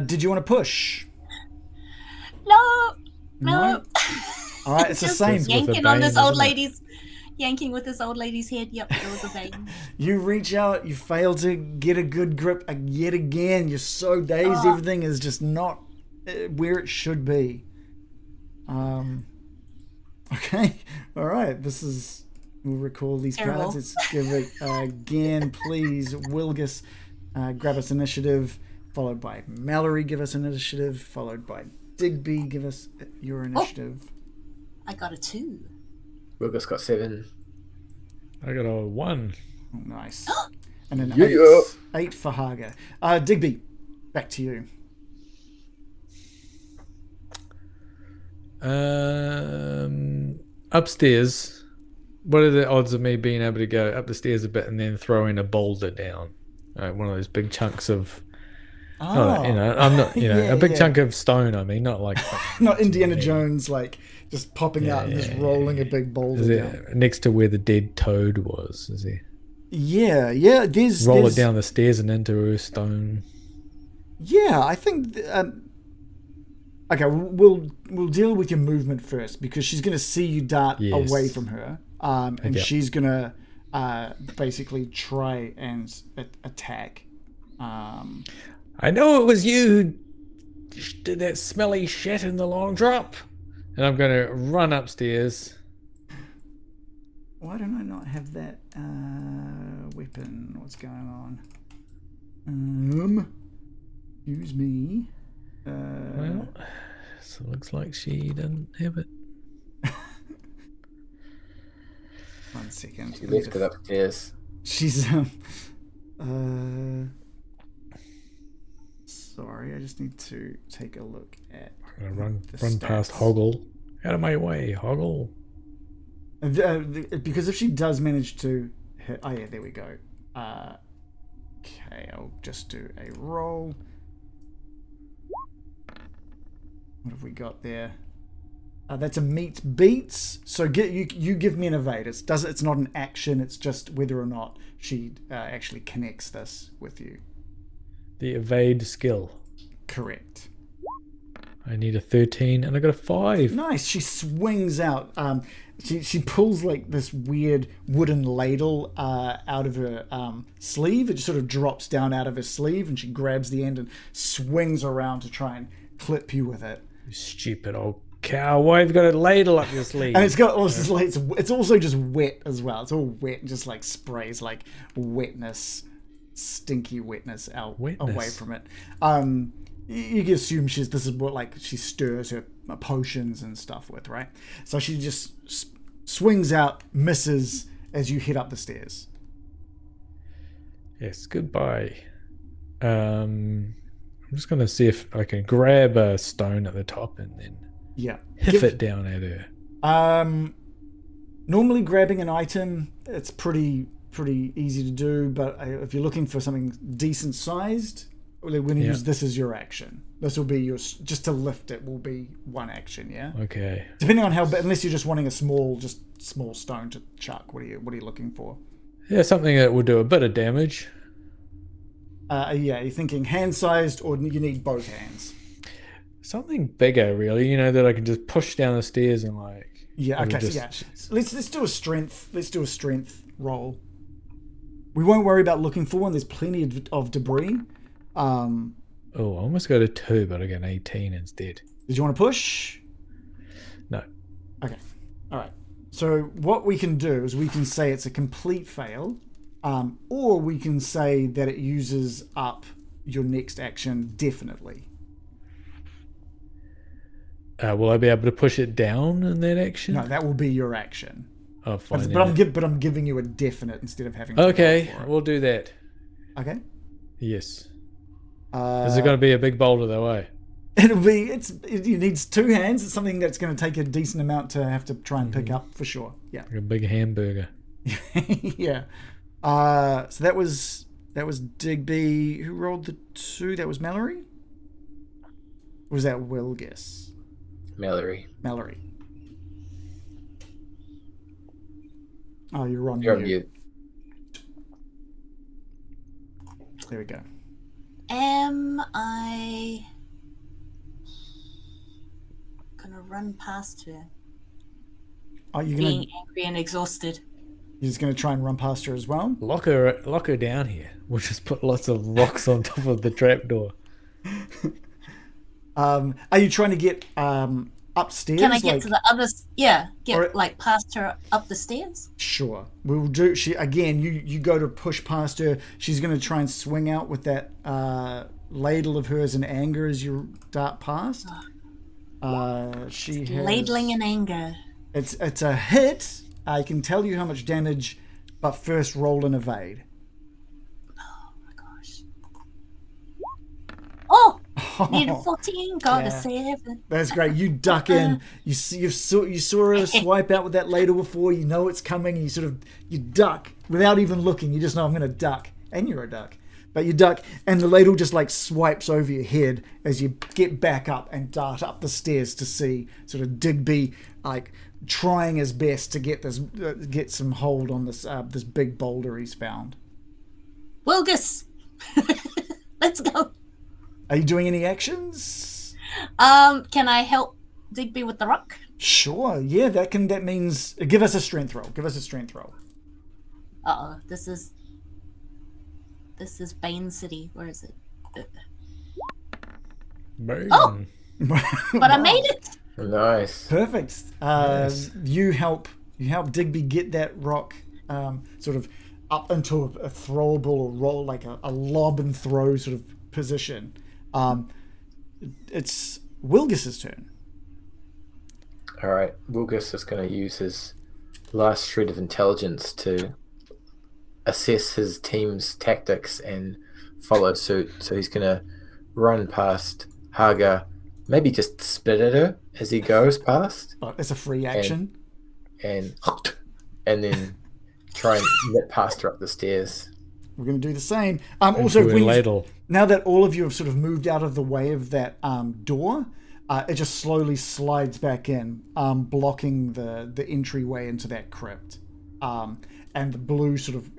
Did you want to push? No. No? All right, it's the Just same. yanking With a on this bane, old isn't it? lady's, yanking with this old lady's head. Yep, it was a bane. You reach out, you fail to get a good grip yet again. You're so dazed, everything is just not where it should be. Okay, all right. This is We'll recall these Terrible. cards. Let's give it again, please. Wilgus, grab us initiative, followed by Mallory, give us initiative, followed by Digby, give us your initiative. I got a 2. Wilgus got 7. I got a 1. Oh, nice. And then Yeah. 8 for Harga. Digby, back to you. Upstairs. What are the odds of me being able to go up the stairs a bit and then throw in a boulder down? One of those big chunks of, Oh, I'm not, Yeah, a big yeah. chunk of stone. I mean, not like Not Indiana Jones, like just popping out and just rolling a big boulder Is down. it next to where the dead toad was? Is he Yeah. There's roll there's- it down the stairs and into a stone? Yeah, I think. Okay, we'll deal with your movement first because she's going to see you dart Yes. away from her, and Yep. she's going to basically try and attack. I know it was you who did that smelly shit in the long drop, and I'm going to run upstairs. Why don't I not have that weapon? What's going on? Excuse me. Well, so it looks like she doesn't have it. 1 second. She left it upstairs. She's sorry, I just need to take a look at I'm going the to run past stats. Hoggle. Out of my way, Hoggle. Because if she does manage to hit, oh yeah, there we go. Okay, I'll just do a roll. What have we got there? That's a meet beats. So you give me an evade. It's not an action. It's just whether or not she actually connects this with you. The evade skill. Correct. I need a 13 and I got a 5. Nice. She swings out. She pulls like this weird wooden ladle out of her sleeve. It just sort of drops down out of her sleeve, and she grabs the end and swings around to try and clip you with it. You stupid old cow. Why have you got a ladle up your sleeve? And it's got also it's also just wet as well. It's all wet, and just like sprays like wetness, stinky wetness out Wetness. away from it. You can assume this is what like she stirs her potions and stuff with, right? So she just swings out, misses as you head up the stairs. Yes, goodbye. I'm just going to see if I can grab a stone at the top and then Yeah. hit it down at her. Normally grabbing an item, it's pretty easy to do, but if you're looking for something decent sized, we're going to use this as your action. This will be just to lift it will be one action, yeah? Okay. Depending on how, unless you're just wanting a small stone to chuck, what are you looking for? Yeah, something that will do a bit of damage. Yeah, you're thinking hand-sized, or you need both hands? Something bigger, really, that I can just push down the stairs and like... Yeah, it'll okay, so just- yeah. Let's do a strength. Let's do a strength roll. We won't worry about looking for one. There's plenty of debris. Oh, I almost got a 2, but I got an 18 instead. Did you want to push? No. Okay. All right. So what we can do is we can say it's a complete fail, or we can say that it uses up your next action definitely. Will I be able to push it down in that action? No, that will be your action. Oh, fine. But I'm giving you a definite instead of having to roll Okay, for it. we'll do that. Okay. Yes. Is it going to be a big boulder though, eh? It needs 2 hands. It's something that's going to take a decent amount to have to try and pick up for sure. Yeah. Like a big hamburger. Yeah. So that was Digby. Who rolled the 2? That was Mallory? Or was that Wilgus? Mallory. Mallory. Oh, you're on You're on mute. mute. There we go. Am I gonna run past her, Oh, you're being angry and exhausted? just gonna try and run past her as well. Lock her down here. We'll just put lots of rocks on top of the trapdoor. Are you trying to get up upstairs? Can I get to the other? Yeah, Or- like past her up the stairs. Sure. We'll do. She again. You go to push past her. She's going to try and swing out with that ladle of hers in anger as you dart past. She has Ladling in anger. It's a hit. I can tell you how much damage, but first roll and evade. Oh my gosh. Oh, needed 14. Got a Yeah. 7. That's great. You duck in. You saw her swipe out with that ladle before. You know it's coming. And you duck without even looking. You just know I'm going to duck, and you're a duck. But you duck, and the ladle just like swipes over your head as you get back up and dart up the stairs to see sort of Digby like trying his best to get some hold on this this big boulder he's found. Wilgus. Let's go. Are you doing any actions? Can I help Digby with the rock? Sure. Yeah, that means give us a strength roll. Give us a strength roll. Uh-oh, this is Bane City. Where is it? Oh! But I made it. Nice. Perfect. Nice. You help Digby get that rock sort of up into a throwable or roll, like a lob and throw sort of position. It's Wilgus's turn. All right. Wilgus is going to use his last shred of intelligence to assess his team's tactics and follow suit. So he's going to run past Harga, maybe just spit at her as he goes past. Oh, it's a free action. And then try and nip past her up the stairs. We're going to do the same. Also, Into a ladle. now that all of you have sort of moved out of the way of that door, it just slowly slides back in, blocking the entryway into that crypt. And the blue sort of,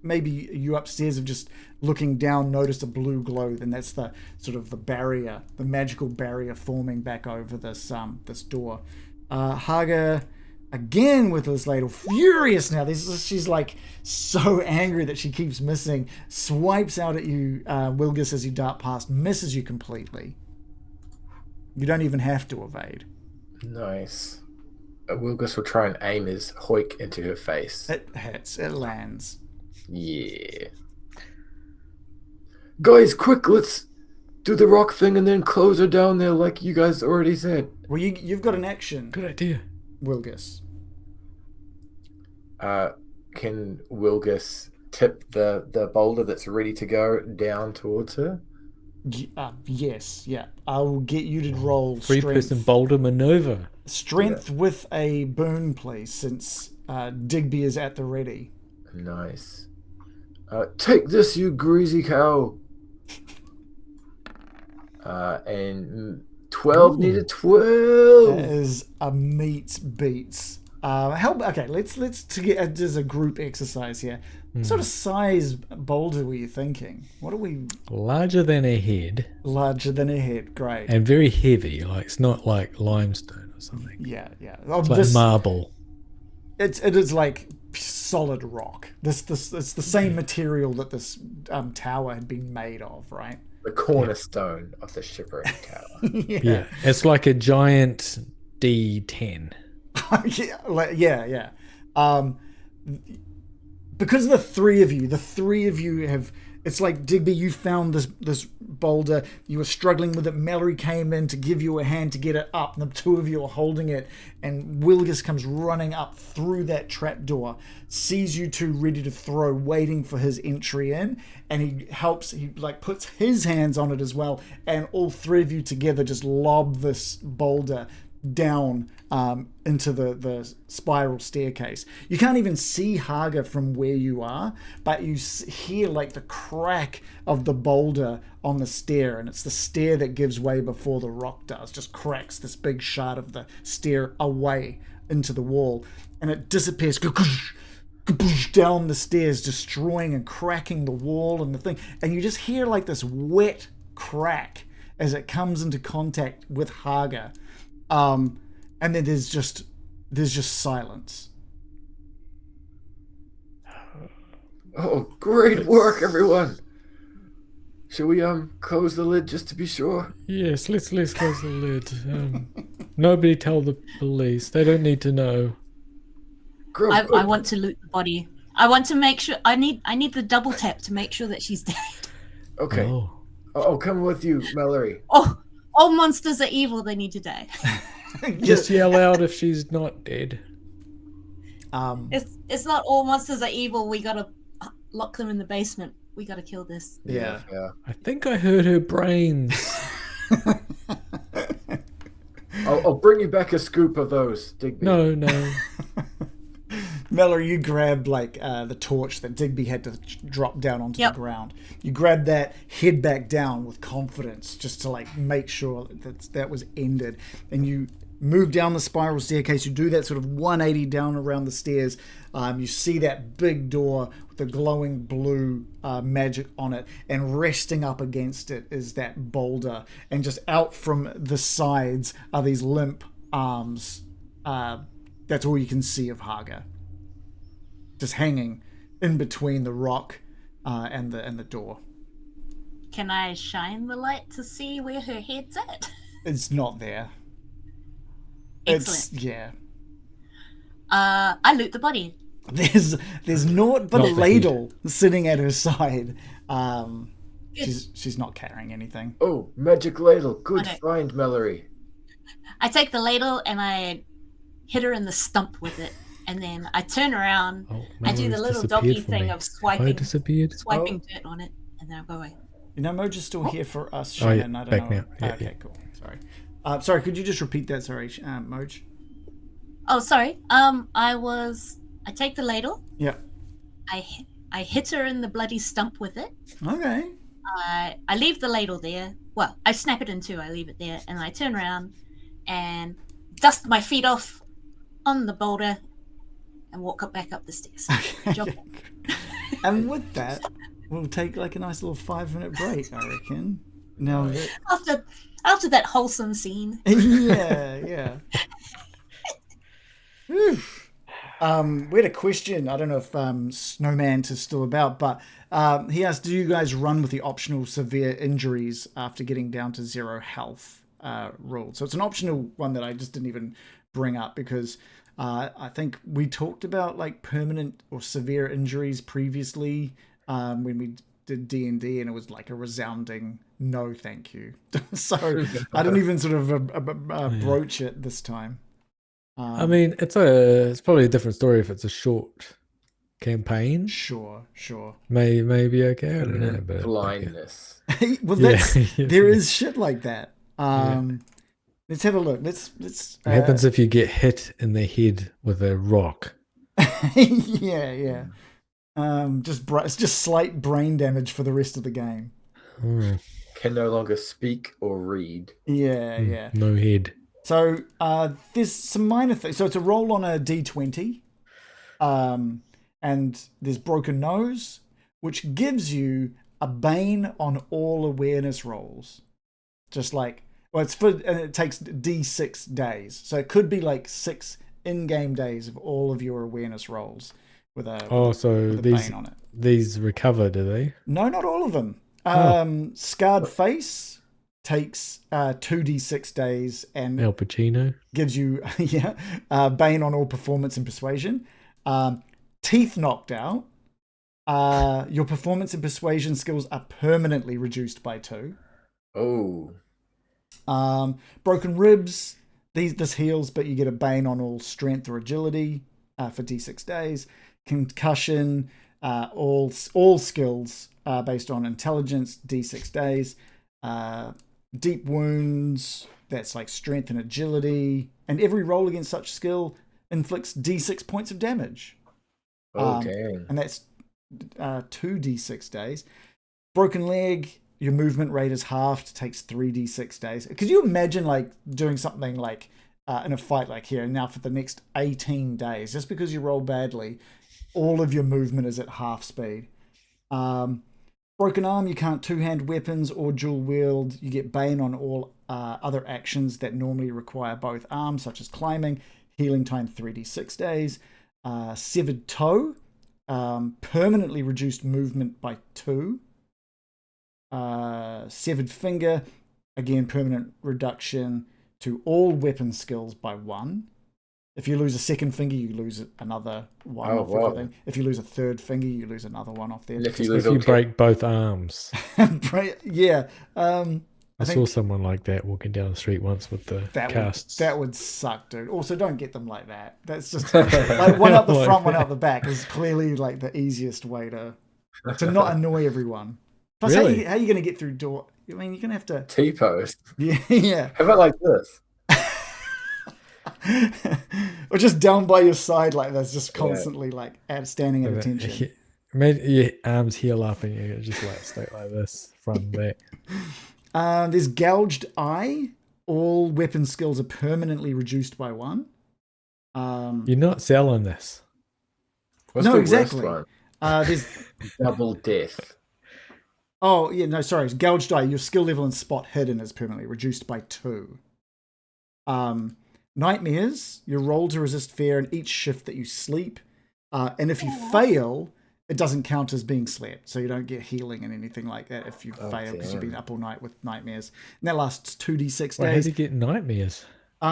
maybe you upstairs have just looking down noticed a blue glow, then that's the sort of the barrier, the magical barrier forming back over this this door. Harga again with this ladle, furious now. She's like so angry that she keeps missing. Swipes out at you, Wilgus, as you dart past, misses you completely. You don't even have to evade. Nice. Wilgus will try and aim his hoik into her face. It hits. It lands. Yeah. Guys, quick, let's do the rock thing and then close her down there like you guys already said. Well, you've got an action, Good idea. Wilgus. Can Wilgus tip the boulder that's ready to go down towards her? Yes, yeah. I will get you to roll Three-person boulder maneuver. strength with a boon, please, since Digby is at the ready. Nice. Take this, you greasy cow. And 12 needed 12. That is a meets beats. Okay, let's as a group exercise here. What sort of size boulder were you thinking? What are we? Larger than a head Larger than a head. Great. and very heavy. Like it's not like limestone or something. Yeah. Oh, It's like marble. it is like solid rock. It's the same material that this tower had been made of, right? The cornerstone of the shipwreck tower. Yeah. It's like a giant D10. yeah. Because the three of you have. It's like, Digby, you found this boulder. You were struggling with it. Mallory came in to give you a hand to get it up, and the two of you are holding it. And Wilgus comes running up through that trapdoor, sees you two ready to throw, waiting for his entry in, and he helps. He puts his hands on it as well, and all three of you together just lob this boulder down into the spiral staircase. You can't even see Harga from where you are, but you hear like the crack of the boulder on the stair, and it's the stair that gives way before the rock does. Just cracks this big shard of the stair away into the wall, and it disappears down the stairs, destroying and cracking the wall and the thing, and you just hear like this wet crack as it comes into contact with Harga. And then there's just silence. Oh, great work, everyone. Shall we close the lid just to be sure? Yes, let's close the lid. Nobody tell the police. They don't need to know. I want to loot the body. I want to make sure. I need the double tap to make sure that she's dead. Okay. Oh. I'll come with you, Mallory. Oh, all monsters are evil. They need to die. Just yell out if she's not dead. It's not all monsters are evil. We gotta lock them in the basement. We gotta kill this. Yeah. I think I heard her brains. I'll bring you back a scoop of those, Digby. No. Mallory, you grab the torch that Digby had to drop down onto the ground. You grab that, head back down with confidence, just to make sure that was ended. And you move down the spiral staircase. You do that sort of 180 down around the stairs. You see that big door with the glowing blue magic on it, and resting up against it is that boulder. And just out from the sides are these limp arms. That's all you can see of Harga. Just hanging in between the rock and the door. Can I shine the light to see where her head's at? It's not there. Excellent. I loot the body. There's naught but a ladle sitting at her side. She's not carrying anything. Oh, magic ladle. Good find, Mallory. I take the ladle and I hit her in the stump with it. And then I turn around. I do the little doggy thing of swiping dirt on it, and then I go away. Moj is still here for us, Shannon. I don't know. Now. Okay, cool. Sorry. Sorry, could you just repeat that? Sorry, Moj. Oh, sorry. I take the ladle. Yeah. I hit her in the bloody stump with it. Okay. I leave the ladle there. Well, I snap it in two. I leave it there, and I turn around and dust my feet off on the boulder and walk back up the stairs. Okay. And with that, we'll take a nice little 5-minute break, I reckon. Now that... After that wholesome scene. Yeah. We had a question. I don't know if Snowman is still about, but he asked, do you guys run with the optional severe injuries after getting down to 0 health rule? So it's an optional one that I just didn't even bring up because I think we talked about permanent or severe injuries previously when we did D&D, and it was a resounding no thank you. So I didn't even sort of broach it this time. I mean, it's probably a different story if it's a short campaign. Sure. Maybe okay. I don't know, but blindness. Well, there is shit like that. Let's have a look. Let's. What happens if you get hit in the head with a rock? Yeah. It's just slight brain damage for the rest of the game. Can no longer speak or read. Yeah. No head. So there's some minor things. So it's a roll on a d20, and there's broken nose, which gives you a bane on all awareness rolls. Just and it takes d6 days. So it could be 6 in-game days of all of your awareness rolls with a bane on it. These recover, do they? No, not all of them. Scarred face takes 2d6 days and Al Pacino gives you bane on all performance and persuasion. Teeth knocked out. Your performance and persuasion skills are permanently reduced by 2. Oh. Broken ribs. This heals, but you get a bane on all strength or agility for d6 days. Concussion. All skills based on intelligence, d6 days. Deep wounds, that's strength and agility, and every roll against such skill inflicts d6 points of damage. Dang. And that's 2d6 days. Broken leg, your movement rate is halved, takes 3d6 days. Could you imagine doing something in a fight here, and now for the next 18 days, just because you roll badly, all of your movement is at half speed. Broken arm, you can't two-hand weapons or dual wield. You get bane on all other actions that normally require both arms, such as climbing. Healing time 3d6 days. Severed toe, permanently reduced movement by 2. Severed finger, again, permanent reduction to all weapon skills by 1. If you lose a second finger, you lose another 1 Oh, off wow. everything. If you lose a third finger, you lose another 1 off there. And if you If lose you all break both arms. Yeah. I saw someone like that walking down the street once with the casts. That would suck, dude. Also, don't get them like that. That's just like one up the Like front, one that. up the back is clearly like the easiest way to not annoy everyone. Plus, Really? how are you going to get through door? I mean, you're going to have to. T-pose. Yeah. How about like this? Or just down by your side like this, just constantly like standing at attention. Imagine your arms heel up and you just like stay like this, front and back. There's gouged eye. All weapon skills are permanently reduced by 1. You're not selling this. What's No, the exactly. worst one? There's Double death. Oh, yeah, no, sorry. It's gouged eye. Your skill level and spot hidden is permanently reduced by 2. Nightmares. Your roll to resist fear in each shift that you sleep. And if you fail, it doesn't count as being slept. So you don't get healing and anything like that if you fail because you've been up all night with nightmares. And that lasts 2d6 Why, how days. do you get nightmares?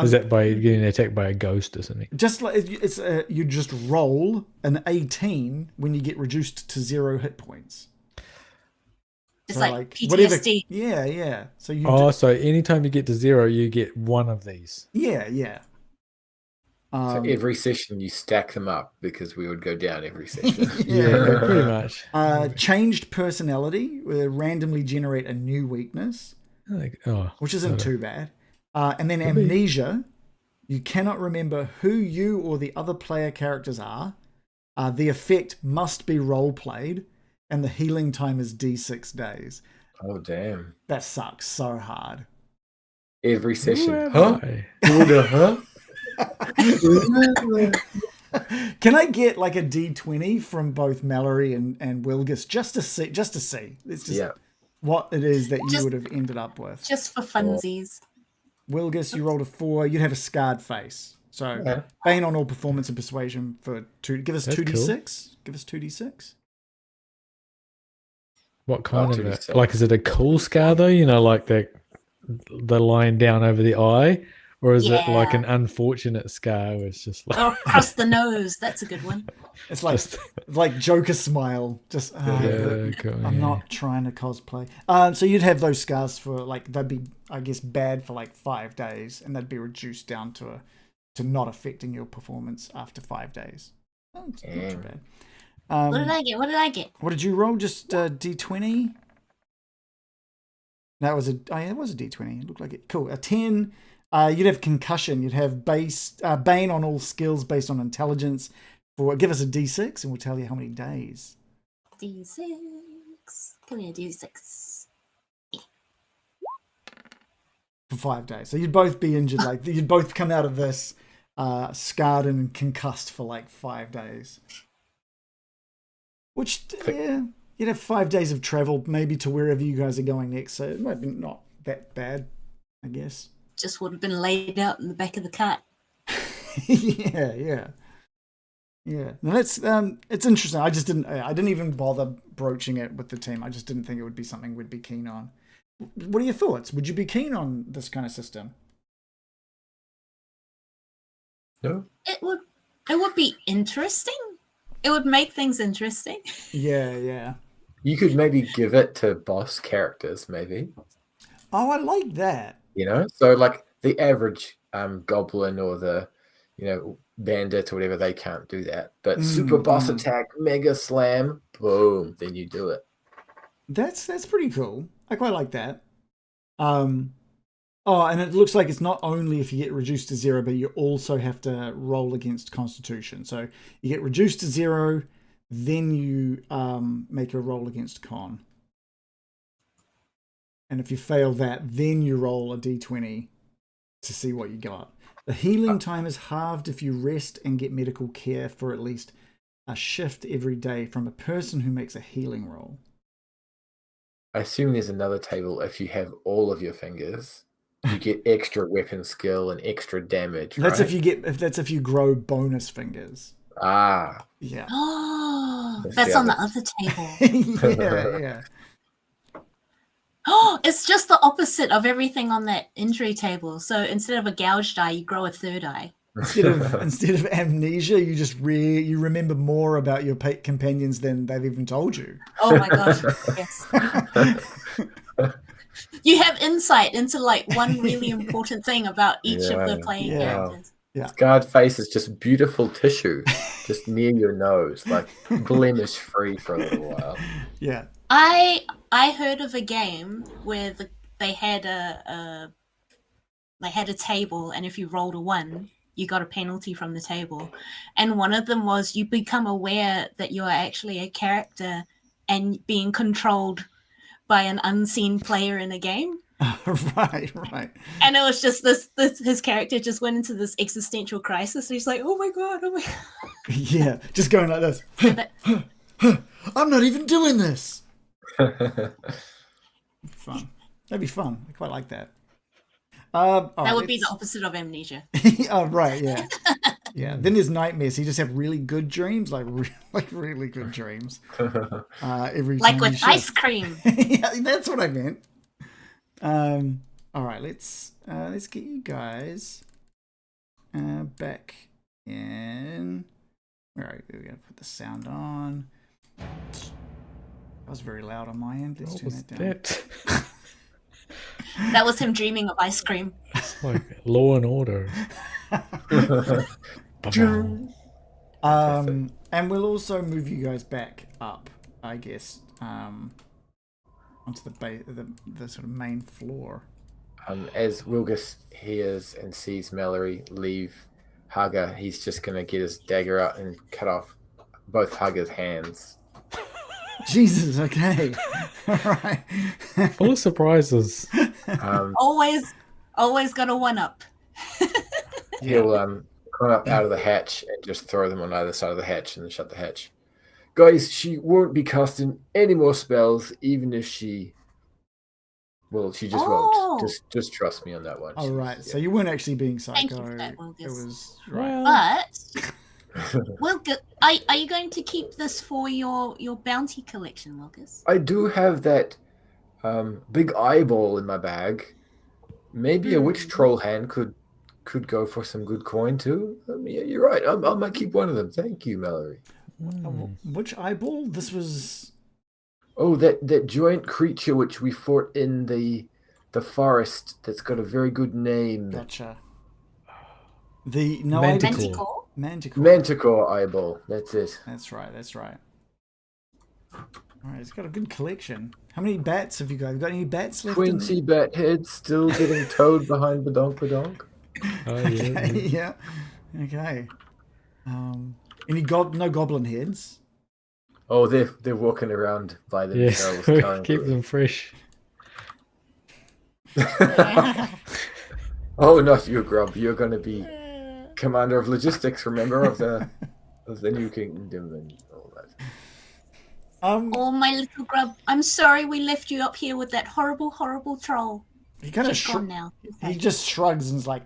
Is that by getting attacked by a ghost or something? Just like you just roll an 18 when you get reduced to 0 hit points. It's So, like PTSD. Yeah. So you So anytime you get to 0, you get one of these. yeah. So every session you stack them up because we would go down every session. Yeah, pretty much. Changed personality, randomly generate a new weakness, which isn't too bad. And then amnesia, you cannot remember who you or the other player characters are. The effect must be role played, and the healing time is D6 days. Oh, damn. That sucks so hard. Every session. Who am Huh? I? Huh? Can I get like a D20 from both Mallory and Wilgus just to see? It's just what it is that you would have ended up with. Just for funsies. Wilgus, you rolled a 4. You'd have a scarred face. So Bane on all performance and persuasion for 2. Give us That's 2d6. Give us 2d6. What kind of 2d6. like? Is it a cool scar though? You know, like the line down over the eye, or is it like an unfortunate scar? Where it's just like Or across the nose. That's a good one. It's like Joker smile. Just cool, I'm not trying to cosplay. So you'd have those scars for like they'd be I guess bad for like 5 days, and they'd be reduced down to not affecting your performance after 5 days. Oh, it's not too bad. What did I get? What did you roll? Just D20? That was it was a D20. It looked like it. Cool. A 10. You'd have concussion. You'd have Bane on all skills based on intelligence. Give us a D6 and we'll tell you how many days. D6. Give me a D6. For 5 days. So you'd both be injured. Like you'd both come out of this scarred and concussed for like 5 days. Which, you'd have 5 days of travel maybe to wherever you guys are going next. So it might be not that bad, I guess. Just would have been laid out in the back of the cart. Yeah. No, that's it's interesting. I didn't even bother broaching it with the team. I just didn't think it would be something we'd be keen on. What are your thoughts? Would you be keen on this kind of system? No. It would be interesting. It would make things interesting. Yeah. You could maybe give it to boss characters, maybe. Oh, I like that. You know, so like the average goblin or the bandit or whatever, they can't do that. But super boss attack, mega slam, boom, then you do it. That's pretty cool. I quite like that. Oh, and it looks like it's not only if you get reduced to 0, but you also have to roll against Constitution. So you get reduced to 0, then you make a roll against Con. And if you fail that, then you roll a d20 to see what you got. The healing time is halved if you rest and get medical care for at least a shift every day from a person who makes a healing roll. I assume there's another table if you have all of your fingers. You get extra weapon skill and extra damage. That's right? if you grow bonus fingers. Ah. Yeah. Oh, That's that's the on the other- other table. yeah. Oh, it's just the opposite of everything on that injury table. So instead of a gouged eye, you grow a third eye. Instead of amnesia, you just you remember more about your companions than they've even told you. Oh my gosh, yes. You have insight into like one really important thing about each of the playing characters. Yeah. Scarred face is just beautiful tissue, just near your nose, like blemish free for a little while. Yeah. I heard of a game where they had a table, and if you rolled a 1, you got a penalty from the table. And one of them was you become aware that you are actually a character and being controlled by an unseen player in a game. Right. And it was just this his character just went into this existential crisis. And he's like, oh my god. Yeah, just going like this. I'm not even doing this. Fun. That'd be fun. I quite like that. That would be the opposite of amnesia. Oh, right, yeah. Yeah. Then there's nightmares. You just have really good dreams, like really good dreams. Every like time with ice cream. Yeah, that's what I meant. All right, let's get you guys back in. All right, we're gonna put the sound on. That was very loud on my end. Let's turn that down. That was him dreaming of ice cream. It's like Law and Order. And we'll also move you guys back up, I guess, onto the sort of main floor. As Wilgus hears and sees Mallory leave Harga, he's just going to get his dagger out and cut off both Harga's hands. Jesus, okay. All right. Full of surprises. Always got a 1-up. He'll climb up out of the hatch and just throw them on either side of the hatch and then shut the hatch. Guys, she won't be casting any more spells, even if she... Well, she just won't. Just trust me on that one. All right. So you weren't actually being psycho. Thank you for that, Wilgus. It was right. But Wilgus, are you going to keep this for your bounty collection, Wilgus? I do have that big eyeball in my bag. Maybe a witch troll hand could go for some good coin too. Yeah, you're right. I might keep one of them. Thank you, Mallory. Which eyeball? This was... Oh, that giant creature which we fought in the forest that's got a very good name. Gotcha. The Manticore. Manticore eyeball. That's it. That's right. All right, it's got a good collection. How many bats have you got? Have you got any bats left? 20 bat heads still getting towed behind badonk. Oh, yeah. Okay, yeah. Okay. Any no goblin heads? Oh, they're walking around by themselves. Yeah, keep them fresh. Oh, not you, Grub. You're going to be commander of logistics, remember, of the new kingdom and all that. Oh, my little grub. I'm sorry we left you up here with that horrible, horrible troll. He kind of gone now. He just shrugs and is like,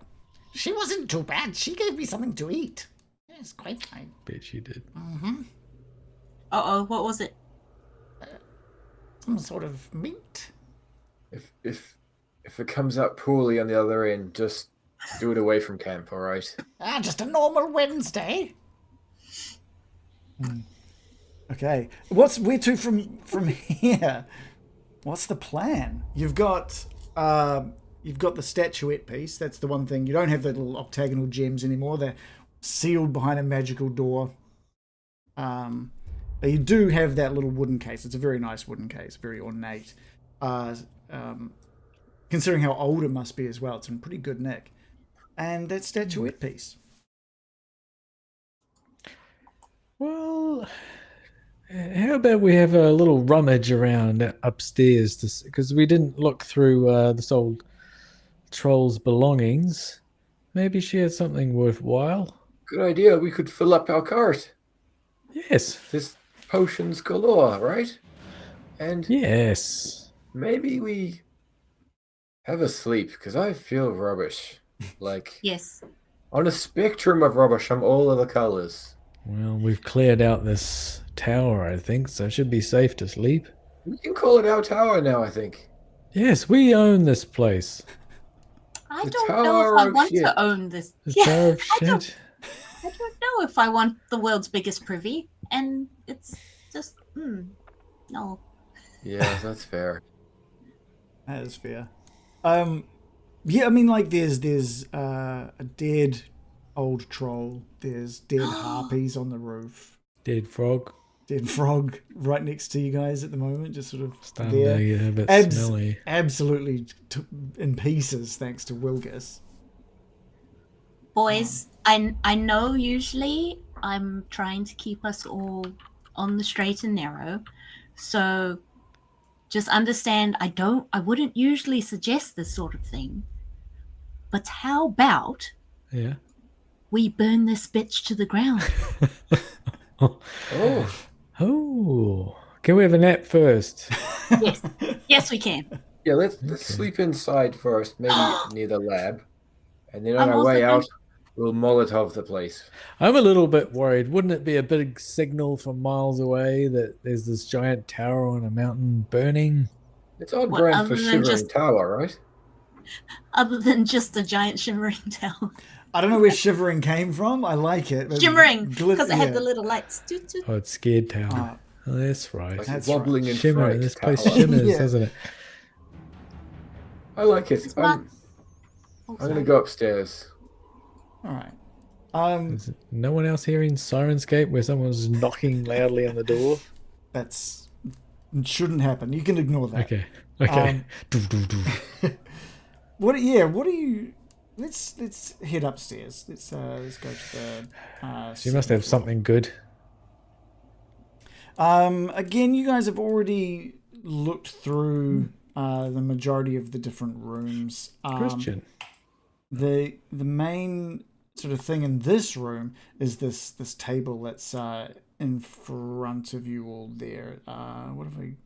She wasn't too bad. She gave me something to eat. Yes, quite fine. Bet she did. Mm-hmm. Uh-oh, what was it? Some sort of meat. If it comes out poorly on the other end, just do it away from camp, all right? Just a normal Wednesday. okay, where to from here? What's the plan? You've got the statuette piece. That's the one thing. You don't have the little octagonal gems anymore. They're sealed behind a magical door. But you do have that little wooden case. It's a very nice wooden case, very ornate. Considering how old it must be as well, it's in pretty good nick. And that statuette piece. Well, how about we have a little rummage around upstairs, because we didn't look through this old troll's belongings. Maybe she had something worthwhile. Good idea. We could fill up our cart. Yes. There's potions galore, right? And yes, maybe we have a sleep, because I feel rubbish. Like, Yes. on a spectrum of rubbish, I'm all of the colors. Well, we've cleared out this tower, I think, so it should be safe to sleep. We can call it our tower now, I think. Yes, we own this place. I The don't know Tower if I of want Shit. to own this. The Yeah, Tower of I don't, Shit. I don't know if I want the world's biggest privy, and it's just no. Yeah, that's fair. That is fair. Yeah, I mean, like, there's a dead old troll. There's dead harpies on the roof. Dead frog. Dead frog right next to you guys at the moment, just sort of Starting there. to get a bit smelly. Absolutely in pieces, thanks to Wilgus. Boys, I know usually I'm trying to keep us all on the straight and narrow, so just understand I wouldn't usually suggest this sort of thing. But how about Yeah. we burn this bitch to the ground? Oh, Oh. Can we have a nap first? Yes. Yes, we can. yeah. Let's sleep inside first, maybe near the lab, and then on I'm our also way going- out, we'll Molotov the place. I'm a little bit worried. Wouldn't it be a big signal from miles away that there's this giant tower on a mountain burning? It's on What, brand other for than Shivering just- Tower, right? Other than just a giant shimmering tower. I don't know where shivering came from. I like it. but Shimmering, glit- because it had the yeah. little lights. Toot, toot. Oh, it's scared tower. Ah. Oh, that's right. Like That's wobbling right. and Shimmer. fright This place tower. shimmers, Yeah. doesn't it? I like it. It's not- I'm gonna go upstairs. All right. Is no one else hearing Sirenscape where someone's knocking loudly on the door? That's it shouldn't happen. You can ignore that. Okay. Okay. Um, Doo, doo, doo. What do you? Let's head upstairs. Let's go to the. She must have something good. Again, you guys have already looked through the majority of the different rooms. Christian. The main sort of thing in this room is this table that's in front of you all there. What have we?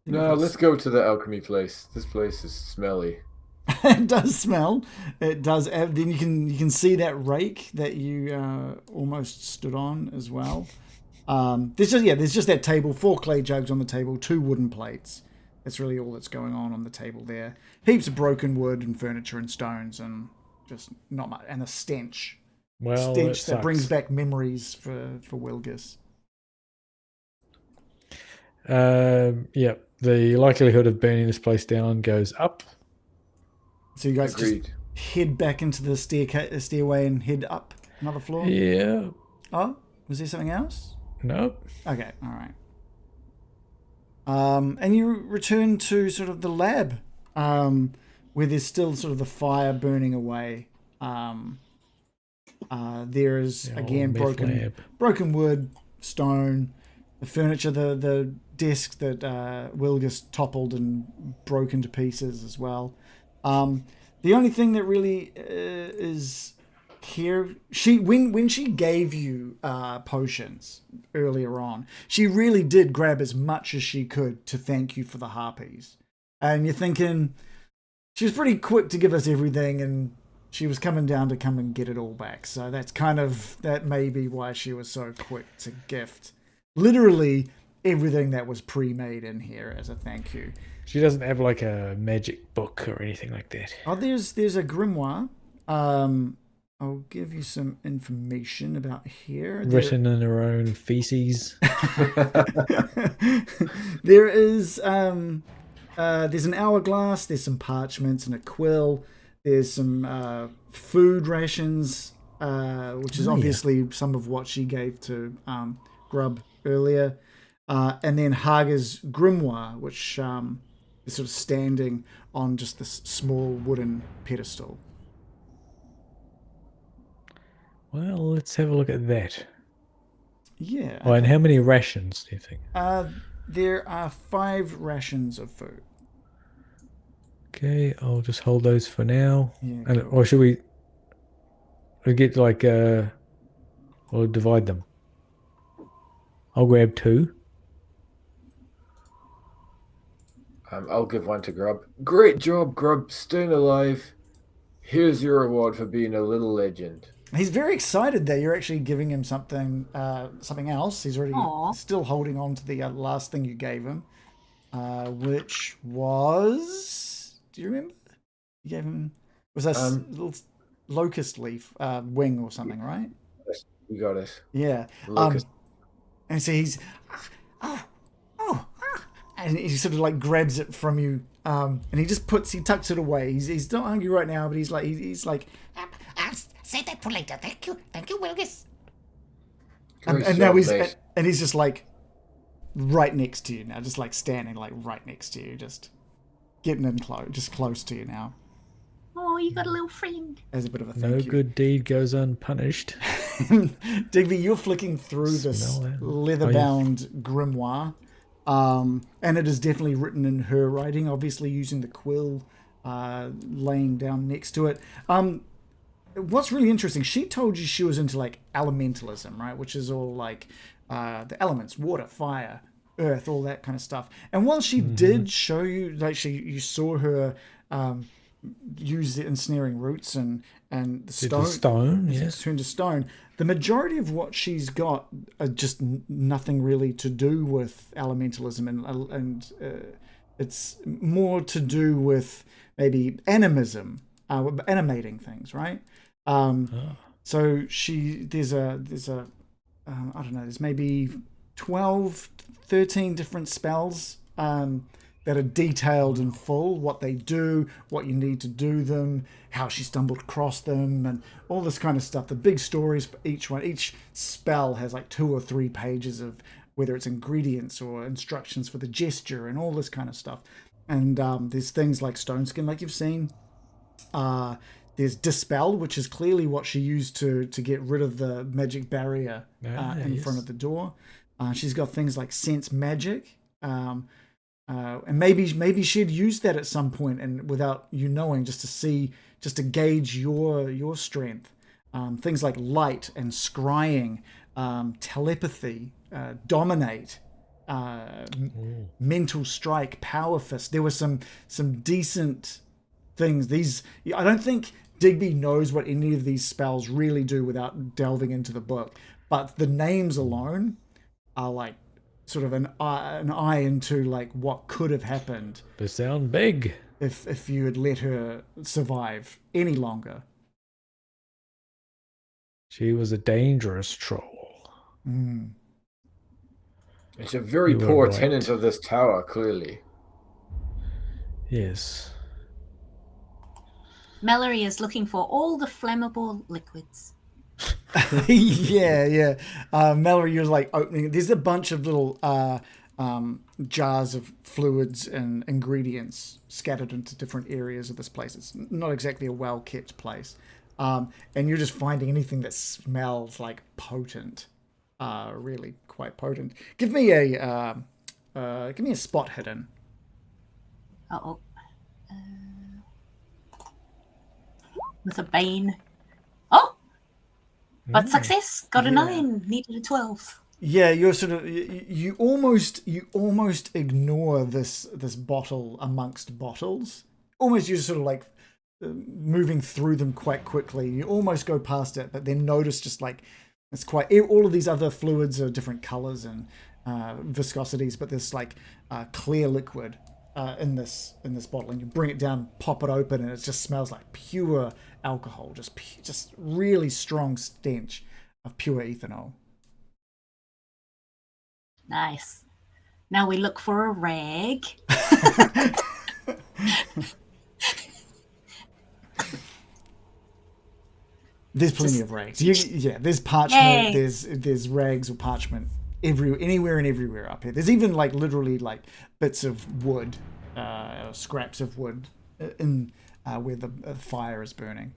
No, let's go to the alchemy place. This place is smelly. It does smell. It does. Then you can see that rake that you almost stood on as well. There's just that table, 4 clay jugs on the table, 2 wooden plates. That's really all that's going on the table there. Heaps of broken wood and furniture and stones and just not much. And a stench. Well, Stench that brings sucks. back memories for Wilgus. Yeah. The likelihood of burning this place down goes up. So you guys Agreed. just head back into the stairway and head up another floor. Yeah. Oh, was there something else? Nope. Okay, all right. And you return to sort of the lab, where there's still sort of the fire burning away. There is The again old meth lab. broken wood, stone, the furniture, the desk that Wilgus toppled and broke into pieces as well. The only thing that really is here, when she gave you potions earlier on, she really did grab as much as she could to thank you for the harpies. And you're thinking she was pretty quick to give us everything, and she was coming down to come and get it all back. So that may be why she was so quick to gift literally everything that was pre-made in here as a thank you. She doesn't have like a magic book or anything like that. Oh, there's a grimoire. I'll give you some information about here. Written in her own feces. There is there's an hourglass, there's some parchments and a quill, there's some food rations, which is obviously some of what she gave to Grub earlier, and then Harga's grimoire, which is sort of standing on just this small wooden pedestal. Well, let's have a look at that. Yeah. Oh, and how many rations do you think? There are 5 rations of food. Okay, I'll just hold those for now. Yeah, And, or should we get like or divide them? I'll grab 2. I'll give one to Grub. Great job, Grub. Staying alive. Here's your reward for being a little legend. He's very excited that you're actually giving him something else. He's already Aw. still holding on to the last thing you gave him. which was, do you remember? You gave him, was that little locust leaf wing or something, right? You got it. Yeah. Locust. And so he's, and he sort of like grabs it from you, and he tucks it away. He's not hungry right now, but he's like, I'll save that for later. Thank you, Wilgus. and now he's just like right next to you now, just like standing like right next to you, just getting in close to you now. Oh, you got a little friend. As a bit of a thank No you. good deed goes unpunished. Digby, you're flicking through this leather-bound grimoire, and it is definitely written in her writing, obviously using the quill laying down next to it. What's really interesting, she told you she was into like elementalism, right? Which is all like the elements, water, fire, earth, all that kind of stuff. And while she did show you, like you saw her use the ensnaring roots and the stone, yes, turned to stone. The majority of what she's got are just nothing really to do with elementalism, and it's more to do with maybe animism, animating things, right? So there's a I don't know, there's maybe 12, 13 different spells that are detailed in full, what they do, what you need to do them, how she stumbled across them, and all this kind of stuff. The big stories for each one. Each spell has like 2 or 3 pages of whether it's ingredients or instructions for the gesture and all this kind of stuff. And there's things like Stone Skin, like you've seen. There's Dispel, which is clearly what she used to get rid of the magic barrier in front of the door. She's got things like Sense Magic, and maybe she'd used that at some point, and without you knowing, just to gauge your strength. Things like Light and Scrying, Telepathy, Dominate, Mental Strike, Power Fist. There were some decent things. I don't think Digby knows what any of these spells really do without delving into the book, but the names alone are like sort of an eye into like what could have happened. They sound big. If you had let her survive any longer. She was a dangerous troll. It's a very poor tenant of this tower, clearly. Yes. Mallory is looking for all the flammable liquids. yeah. Mallory, you're like opening. There's a bunch of little jars of fluids and ingredients scattered into different areas of this place. It's not exactly a well-kept place. And you're just finding anything that smells like potent. Really quite potent. Give me a spot hidden. Uh-oh. With a Bane. Oh! But success! Got a 9. Needed a 12. Yeah, you're sort of you almost ignore this bottle amongst bottles. Almost you're sort of like moving through them quite quickly. You almost go past it, but then notice just like it's quite all of these other fluids are different colors and viscosities, but there's like clear liquid in this bottle, and you bring it down, pop it open, and it just smells like pure alcohol, just really strong stench of pure ethanol. Nice. Now we look for a rag. There's plenty of rags. There's parchment. There's rags or parchment anywhere and everywhere up here. There's even like literally like bits of wood, scraps of wood in where the fire is burning.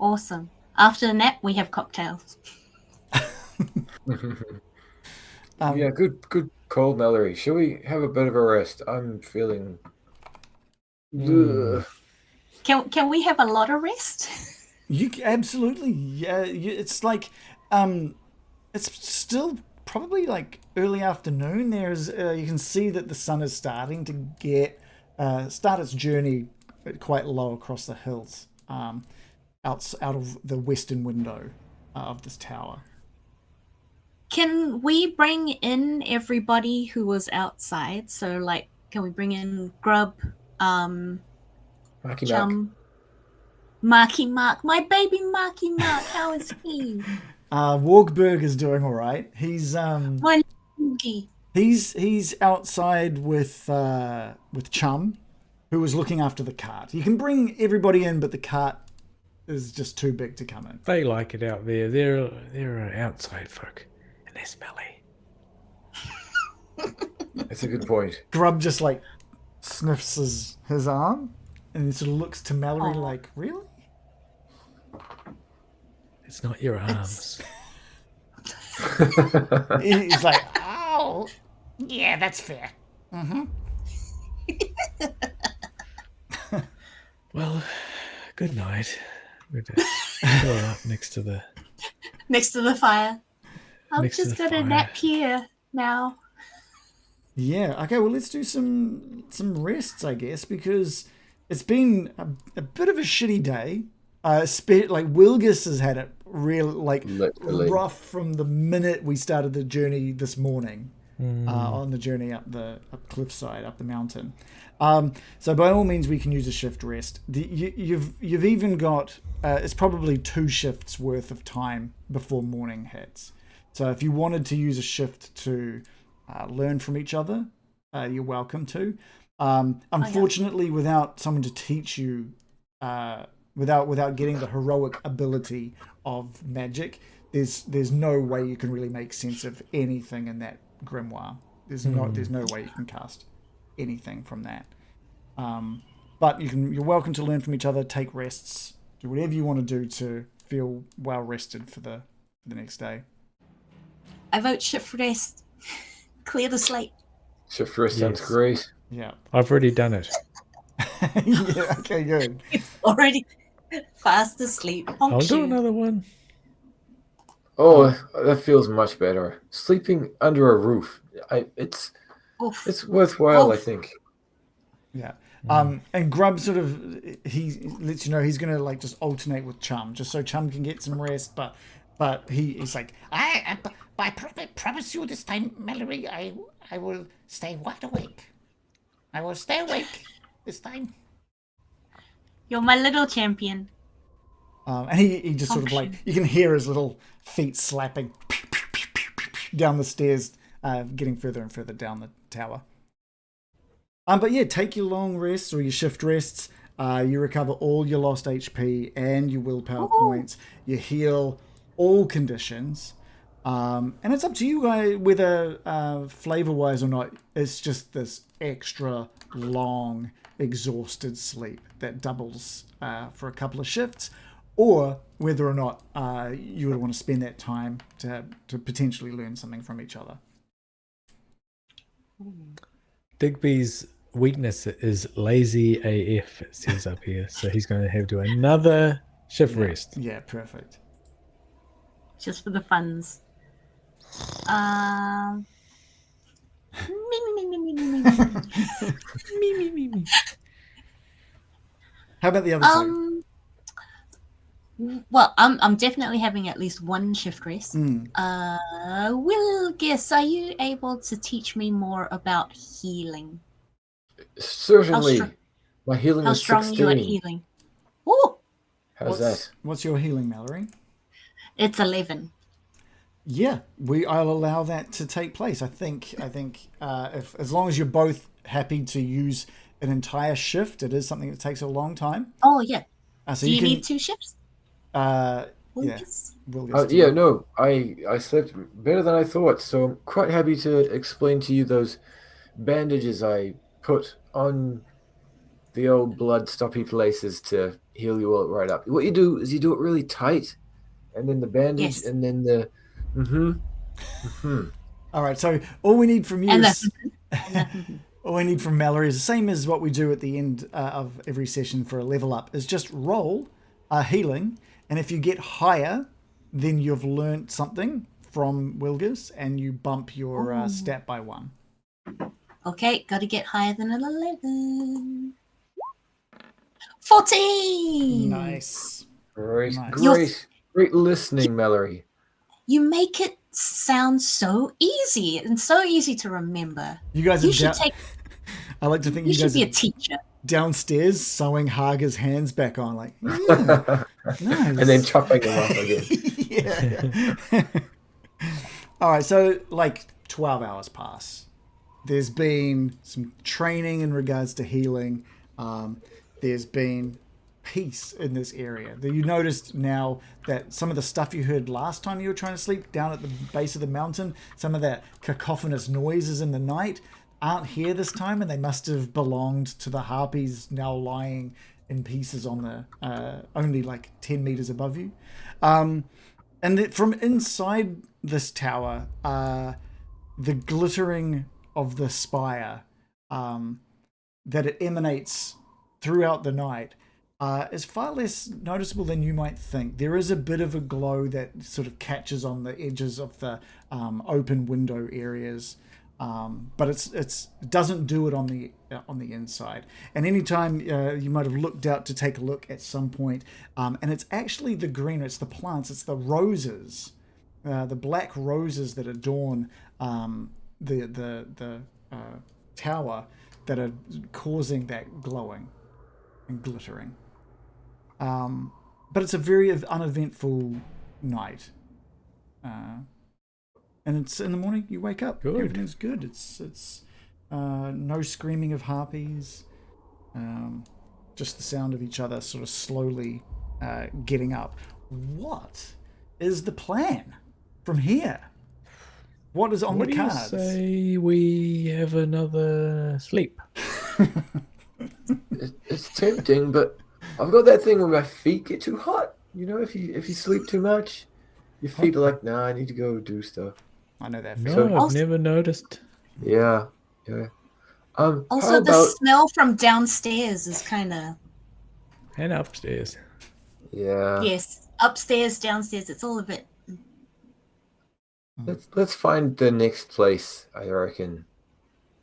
Awesome. After the nap, we have cocktails. Yeah, good call, Mallory. Shall we have a bit of a rest? I'm feeling. Can we have a lot of rest? You absolutely, yeah. It's like, it's still probably like early afternoon. There's you can see that the sun is starting to start its journey quite low across the hills, out of the western window of this tower. Can we bring in everybody who was outside? So, like, can we bring in Grub, Marky Mark. Chum, Marky Mark, my baby Marky Mark? How is he? Wargberg is doing all right. He's My Moogie. he's outside with Chum, who was looking after the cart. You can bring everybody in, but the cart is just too big to come in. They like it out there. They're outside folk, and they're smelly. That's a good point. Grub just like sniffs his arm and sort of looks to Mallory Aw. like, really? It's not your arms. He's like, Oh, yeah, that's fair. Well, good night. We're just curl up next to the. Next to the fire. I'm Next to just the gonna fire. nap here now. yeah, okay, well, let's do some rests, I guess, because it's been a bit of a shitty day. Like Wilgus has had it real Literally. rough from the minute we started the journey this morning. On the journey up cliffside, up the mountain. So by all means, we can use a shift rest. You've even got it's probably 2 shifts worth of time before morning hits. So if you wanted to use a shift to learn from each other, you're welcome to. Unfortunately, without someone to teach you, without getting the heroic ability of magic, there's no way you can really make sense of anything in that grimoire. There's no way you can cast anything from that. But you're welcome to learn from each other, take rests, do whatever you want to do to feel well rested for the next day. I vote shift rest. Clear the slate. Shift rest sounds Yes. great. Yeah. I've already done it. Yeah, okay, good. Already fast asleep. I'll do another one. Oh, that feels much better. Sleeping under a roof, it's worthwhile, I think. Yeah. And Grub sort of he lets you know he's gonna like just alternate with Chum, just so Chum can get some rest, but he's like, I promise you this time, Mallory, I will stay wide awake. I will stay awake this time. You're my little champion. and he just sort of like, you can hear his little feet slapping down the stairs, getting further and further down the tower. But yeah, take your long rests or your shift rests. You recover all your lost HP and your willpower points. You heal all conditions. And it's up to you guys whether flavor-wise or not, it's just this extra long, exhausted sleep that doubles for a couple of shifts, or whether or not you would want to spend that time to potentially learn something from each other. Digby's weakness is lazy AF, it says up here. So he's going to have to do another shift rest. Yeah, perfect. Just for the funds. How about the other two? Well, I'm definitely having at least one shift rest. Will guess, are you able to teach me more about healing? Certainly. My healing How is strong 16. are you at healing? Oh, How's that? What's your healing, Mallory? it's 11. Yeah, I'll allow that to take place. I think if as long as you're both happy to use an entire shift, it is something that takes a long time. Oh yeah. So Do you can, need 2 shifts? yeah, Lucas? we'll get to Yeah, it. no, I slept better than I thought, so I'm quite happy to explain to you those bandages I put on the old blood stoppy places to heal you all right up. What you do is you do it really tight, and then the bandage, Yes. and then the All right, so all we need from you And is all we need from Mallory is the same as what we do at the end of every session for a level up, is just roll healing, and if you get higher, then you've learnt something from Wilgis, and you bump your stat by 1. Okay, gotta get higher than an 11. 14! Nice. great, Nice. great listening, Mallory. You make it sound so easy and so easy to remember. You guys You are should down. take. I like to think You you should guys be are a teacher. downstairs sewing Harga's hands back on. Like, yeah, nice. And then chopping them off again. yeah. All right, so like 12 hours pass. There's been some training in regards to healing. There's been peace in this area. You noticed now that some of the stuff you heard last time you were trying to sleep down at the base of the mountain, some of that cacophonous noises in the night aren't here this time, and they must have belonged to the harpies now lying in pieces on the only like 10 meters above you. And from inside this tower, the glittering of the spire that it emanates throughout the night is far less noticeable than you might think. There is a bit of a glow that sort of catches on the edges of the open window areas, but it doesn't do it on the inside. And anytime you might have looked out to take a look at some point, and it's actually the green, it's the plants, it's the roses, the black roses that adorn the tower that are causing that glowing and glittering. But it's a very uneventful night. And it's in the morning, you wake up. Good. Everything's good. It's no screaming of harpies. Just the sound of each other sort of slowly getting up. What is the plan from here? What is on What the do you cards? say we have another sleep? It's tempting, but I've got that thing where my feet get too hot. You know, if you sleep too much, your feet are like, nah, I need to go do stuff. I know that No, feeling. I've Also- never noticed. Yeah. How Also, the about smell from downstairs is kind of And upstairs. yes. Upstairs, downstairs, it's all a bit. Let's find the next place, I reckon.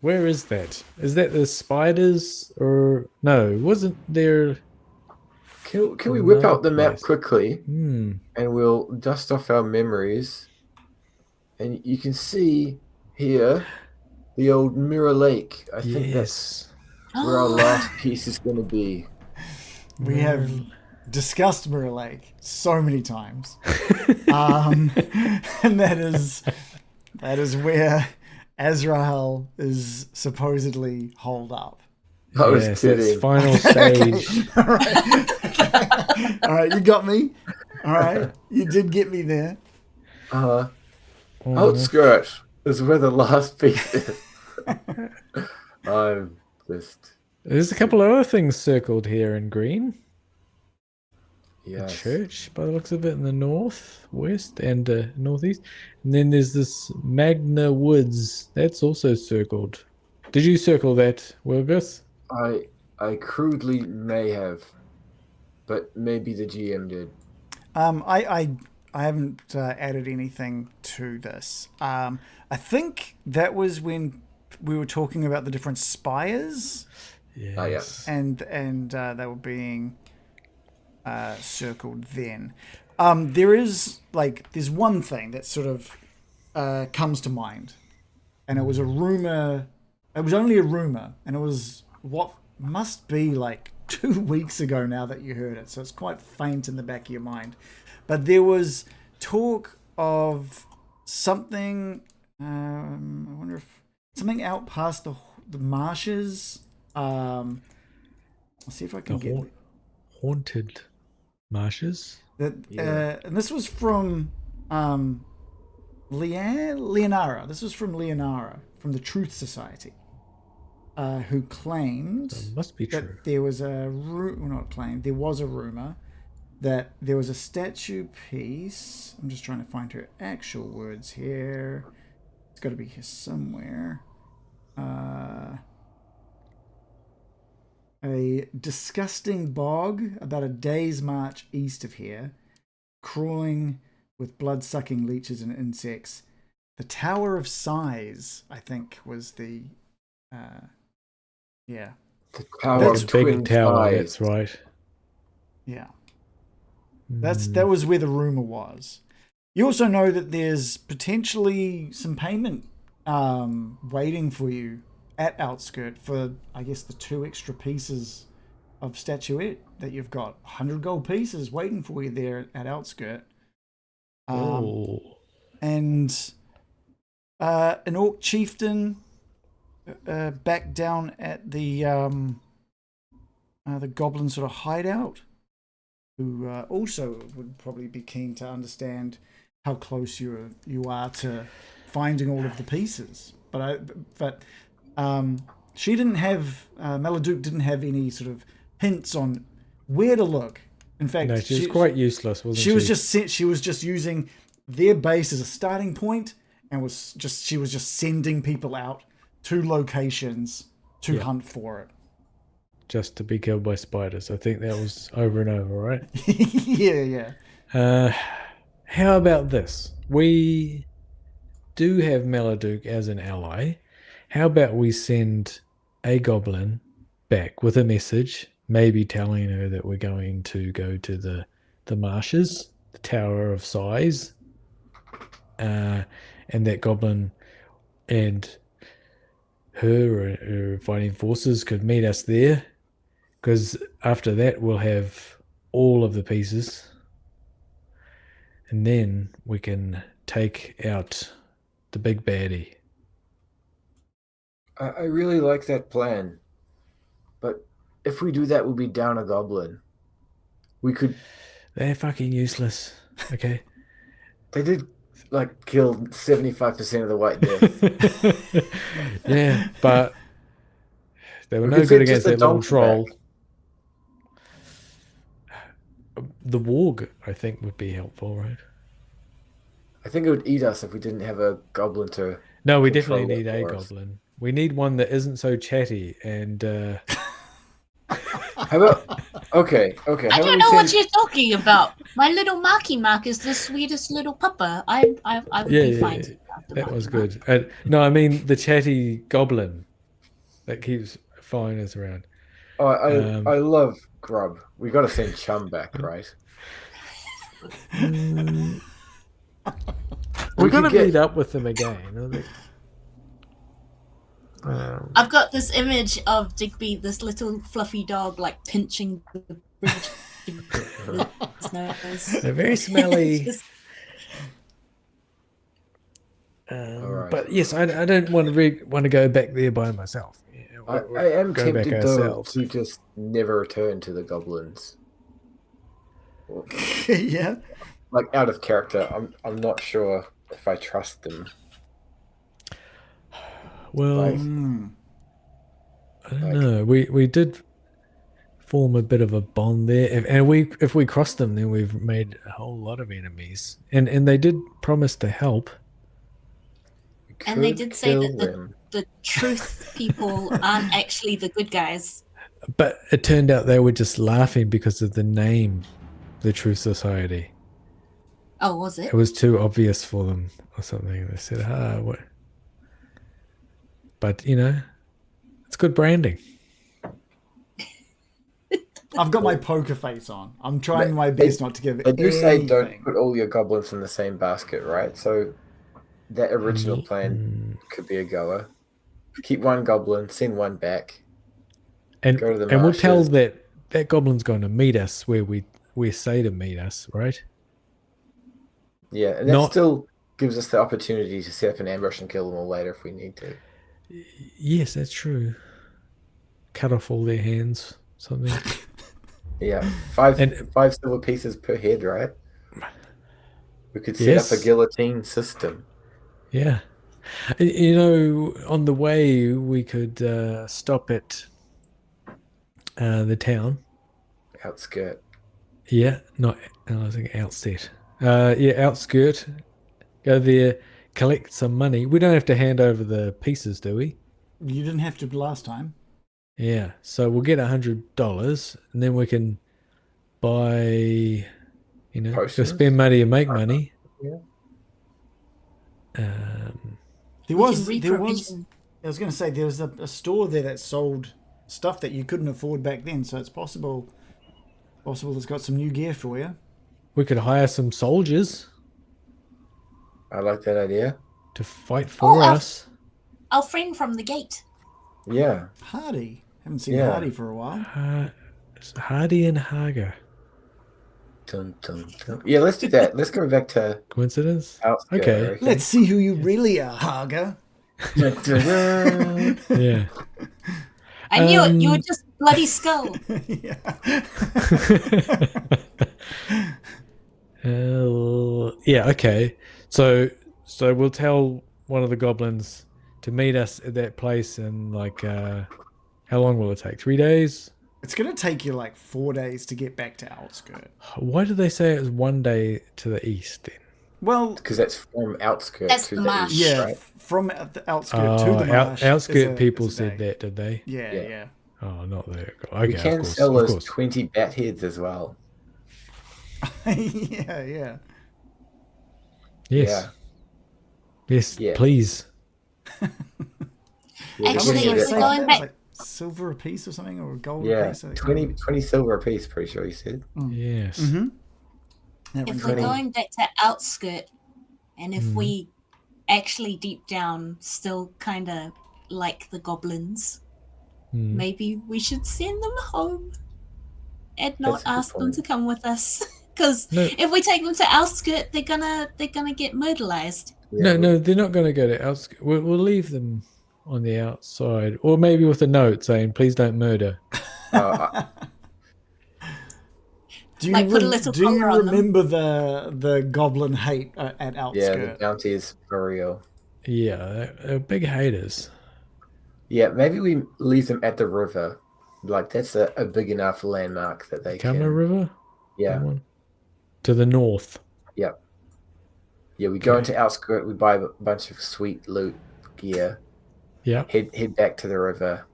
Where is that? Is that the spiders or no? Wasn't there? Can we whip Another out the map place. quickly Hmm. and we'll dust off our memories? And you can see here the old Mirror Lake. I think that's Yes. where our last piece is going to be. We have discussed Mirror Lake so many times. And that is where Azrael is supposedly holed up. I was Yes, kidding. it's final stage. All right. All right, you got me. All right, you did get me there. Outskirt is where the last piece is. I'm just There's a couple of other things circled here in green. A yes. church, by the looks of it, in the northwest and northeast. And then there's this Magna Woods. That's also circled. Did you circle that, Wilgus? I crudely may have, but maybe the GM did. I haven't added anything to this. I think that was when we were talking about the different spires, Yes. yeah. and they were being circled then. There's one thing that sort of comes to mind, and it was a rumor. It was only a rumor, and it was what must be like 2 weeks ago now that you heard it, so it's quite faint in the back of your mind. But there was talk of something. I wonder if something out past the marshes. I'll see if I can get Haunted marshes. that. Yeah. And this was from Leonara. This was from Leonara from the Truth Society, who claimed It must be true. that there was there was a rumor that there was a statue piece. I'm just trying to find her actual words here. It's got to be here somewhere. A disgusting bog about a day's march east of here, crawling with blood-sucking leeches and insects. The Tower of Sighs, I think, was the yeah. The Tower That's of a big Twin tower. Fires. That's right. Yeah. That was where the rumor was. You also know that there's potentially some payment waiting for you at Outskirt for, I guess, the 2 extra pieces of statuette that you've got. 100 gold pieces waiting for you there at Outskirt. Oh. And an orc chieftain back down at the goblin sort of hideout, who also would probably be keen to understand how close you are to finding all of the pieces. But she didn't have Meladuke didn't have any sort of hints on where to look. In fact, No, she was quite useless, wasn't she? She was just using their base as a starting point, and she was just sending people out to locations to hunt for it. Just to be killed by spiders. I think that was over and over, right? Yeah. How about this? We do have Meladuke as an ally. How about we send a goblin back with a message, maybe telling her that we're going to go to the marshes, the Tower of Sighs, and that goblin and her fighting forces could meet us there, because after that we'll have all of the pieces, and then we can take out the big baddie. I really like that plan, but if we do that, we'll be down a goblin. We could. They're fucking useless. Okay. They did kill 75% of the White Death. Yeah, but they were We no could good send against just a that little donkey troll. back. The warg, I think, would be helpful, right? I think it would eat us if we didn't have a goblin to. No, we control definitely it need a for us. goblin. We need one that isn't so chatty and How about? Okay. I How about don't we know what send- you're talking about. My little Marky Mark is the sweetest little puppa. I would be fine. yeah, After that was Marky Mark. good. No, I mean the chatty goblin that keeps following us around. Oh, I love Grub. We got to send Chum back, right? We're We gonna could get- meet up with them again. I think. I've got this image of Digby, this little fluffy dog, pinching the bridge. with his nose. They're very smelly. Just- Alright. But yes, I don't want to go back there by myself. Yeah, I am go back tempted though ourselves. to just never return to the goblins. Yeah. Out of character, I'm not sure if I trust them. Well, Like- I don't know. We did form a bit of a bond there, if we cross them, then we've made a whole lot of enemies, and they did promise to help. We And they could did say kill that them. the truth people aren't actually the good guys. But it turned out they were just laughing because of the name, the Truth Society. Oh, was it? It was too obvious for them or something. They said, what? But, it's good branding. I've got my poker face on. I'm trying my best not to give They do say don't anything. put all your goblins in the same basket, right? So that original plan could be a goer. Keep one goblin, send one back. And Go to the we'll tell marshes. that goblin's going to meet us where we say to meet us, right? Yeah, and that Not- still gives us the opportunity to set up an ambush and kill them all later if we need to. Yes, that's true. Cut off all their hands, something. Yeah, five And- silver pieces per head, right? We could set Yes. up a guillotine system. Yeah. On the way, we could stop at the town. Outskirt. Yeah, I was thinking outset. Outskirt. Go there, collect some money. We don't have to hand over the pieces, do we? You didn't have to last time. Yeah. So we'll get $100, and then we can buy. Go Potions? spend money and make money. Yeah. There We was. can There was. reprovision. I was going to say there was a store there that sold stuff that you couldn't afford back then. So it's possible. It's got some new gear for you. We could hire some soldiers. I like that idea. to fight for our- us. Our friend from the gate. Yeah. Hardy. Haven't seen Yeah. Hardy for a while. It's Hardy and Harga. Dun, dun, dun. Yeah, let's do that. Let's go back to Coincidence? outskirt, I Okay. reckon. Let's see who you really are, Harga. Dun, dun, dun. Yeah. I knew it. You were just bloody skull. Yeah. Yeah, okay. So we'll tell one of the goblins to meet us at that place in like how long will it take? 3 days? It's going to take you like 4 days to get back to Outskirt. Why did they say it was 1 day to the east then? Well, Because that's from outskirt That's to the the marsh. east, yeah, right? from the Outskirt to the marsh. Outskirt people is a said day. that, did they? Yeah, Yeah. yeah. Oh, not there. Okay, We can of course, sell of those course. 20 bat heads as well. Yeah, yeah. Yes. Yeah. Yes, Yeah. please. Yeah, How much Actually, did if they we're say for going that? back- Like silver a piece or something, or a gold a yeah, piece? 20 silver a piece, pretty sure you said. Yes. Mm-hmm. That If rings we're a bell. going back to outskirt, and if we actually deep down still kind of like the goblins, Mm. maybe we should send them home and not That's a good ask them point. to come with us. Because No. if we take them to outskirt, they're gonna get murderized. Yeah, No, they're not going to go to outskirts. We'll leave them on the outside, or maybe with a note saying, "Please don't murder." Uh, Do you, Like, put a little do you collar on them. remember the goblin hate at yeah, the Outskirt? bounty is for real. Yeah, they're big haters. Yeah, maybe we leave them at the river. Like, that's a big enough landmark that they Kama can... River? Yeah, That one? To the north. yeah. We go Okay. into outskirt, we buy a bunch of sweet loot gear, Yeah. head back to the river,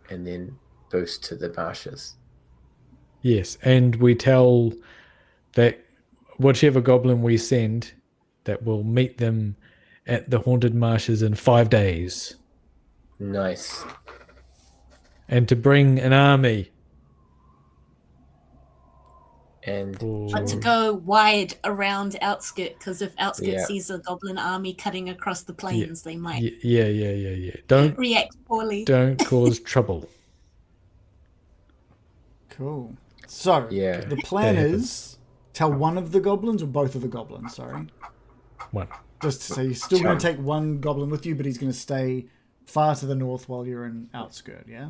and then boost to the marshes. Yes, and we tell that whichever goblin we send, that we'll meet them at the haunted marshes in 5 days, Nice. and to bring an army. And But to Or- go wide around outskirt, because if outskirt Yeah. sees a goblin army cutting across the plains, they might Yeah. Don't react poorly. cause trouble. Cool. So Yeah. the plan That is tell one of the goblins or both of the goblins. Sorry, One. just so you're still going to take one goblin with you, but he's going to stay far to the north while you're in Outskirt. Yeah.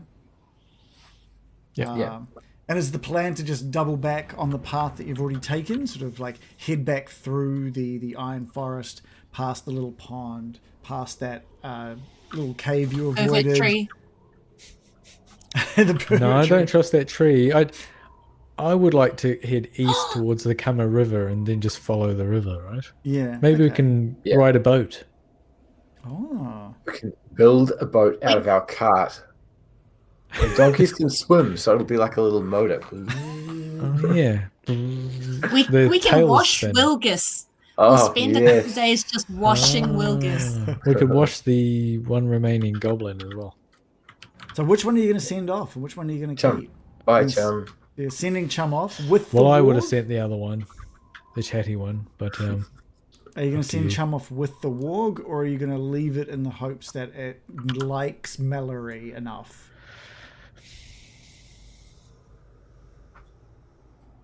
Yeah. Yeah. And is the plan to just double back on the path that you've already taken, sort of like head back through the Iron Forest, past the little pond, past that little cave you avoided? Perfect tree. The perfect No, I tree. don't trust that tree. I would like to head east towards the Kama River and then just follow the river, right? Yeah. Maybe we okay. can Yeah. ride a boat. Oh. we can build a boat out of our cart. And donkeys can swim, so it'll be like a little motor. Oh, yeah. We The can tails wash spin. Wilgus. We'll Oh, spend a couple yes. days just washing Wilgus. Ah, we could wash the one remaining goblin as well. So which one are you going to send off, and which one are you going to Chum. keep? Bye, Yes. chum. You're sending Chum off with the Well, I would have warg? sent the other one, the chatty one, but Are you going to up to send you. Chum off with the warg, or are you going to leave it in the hopes that it likes Mallory enough?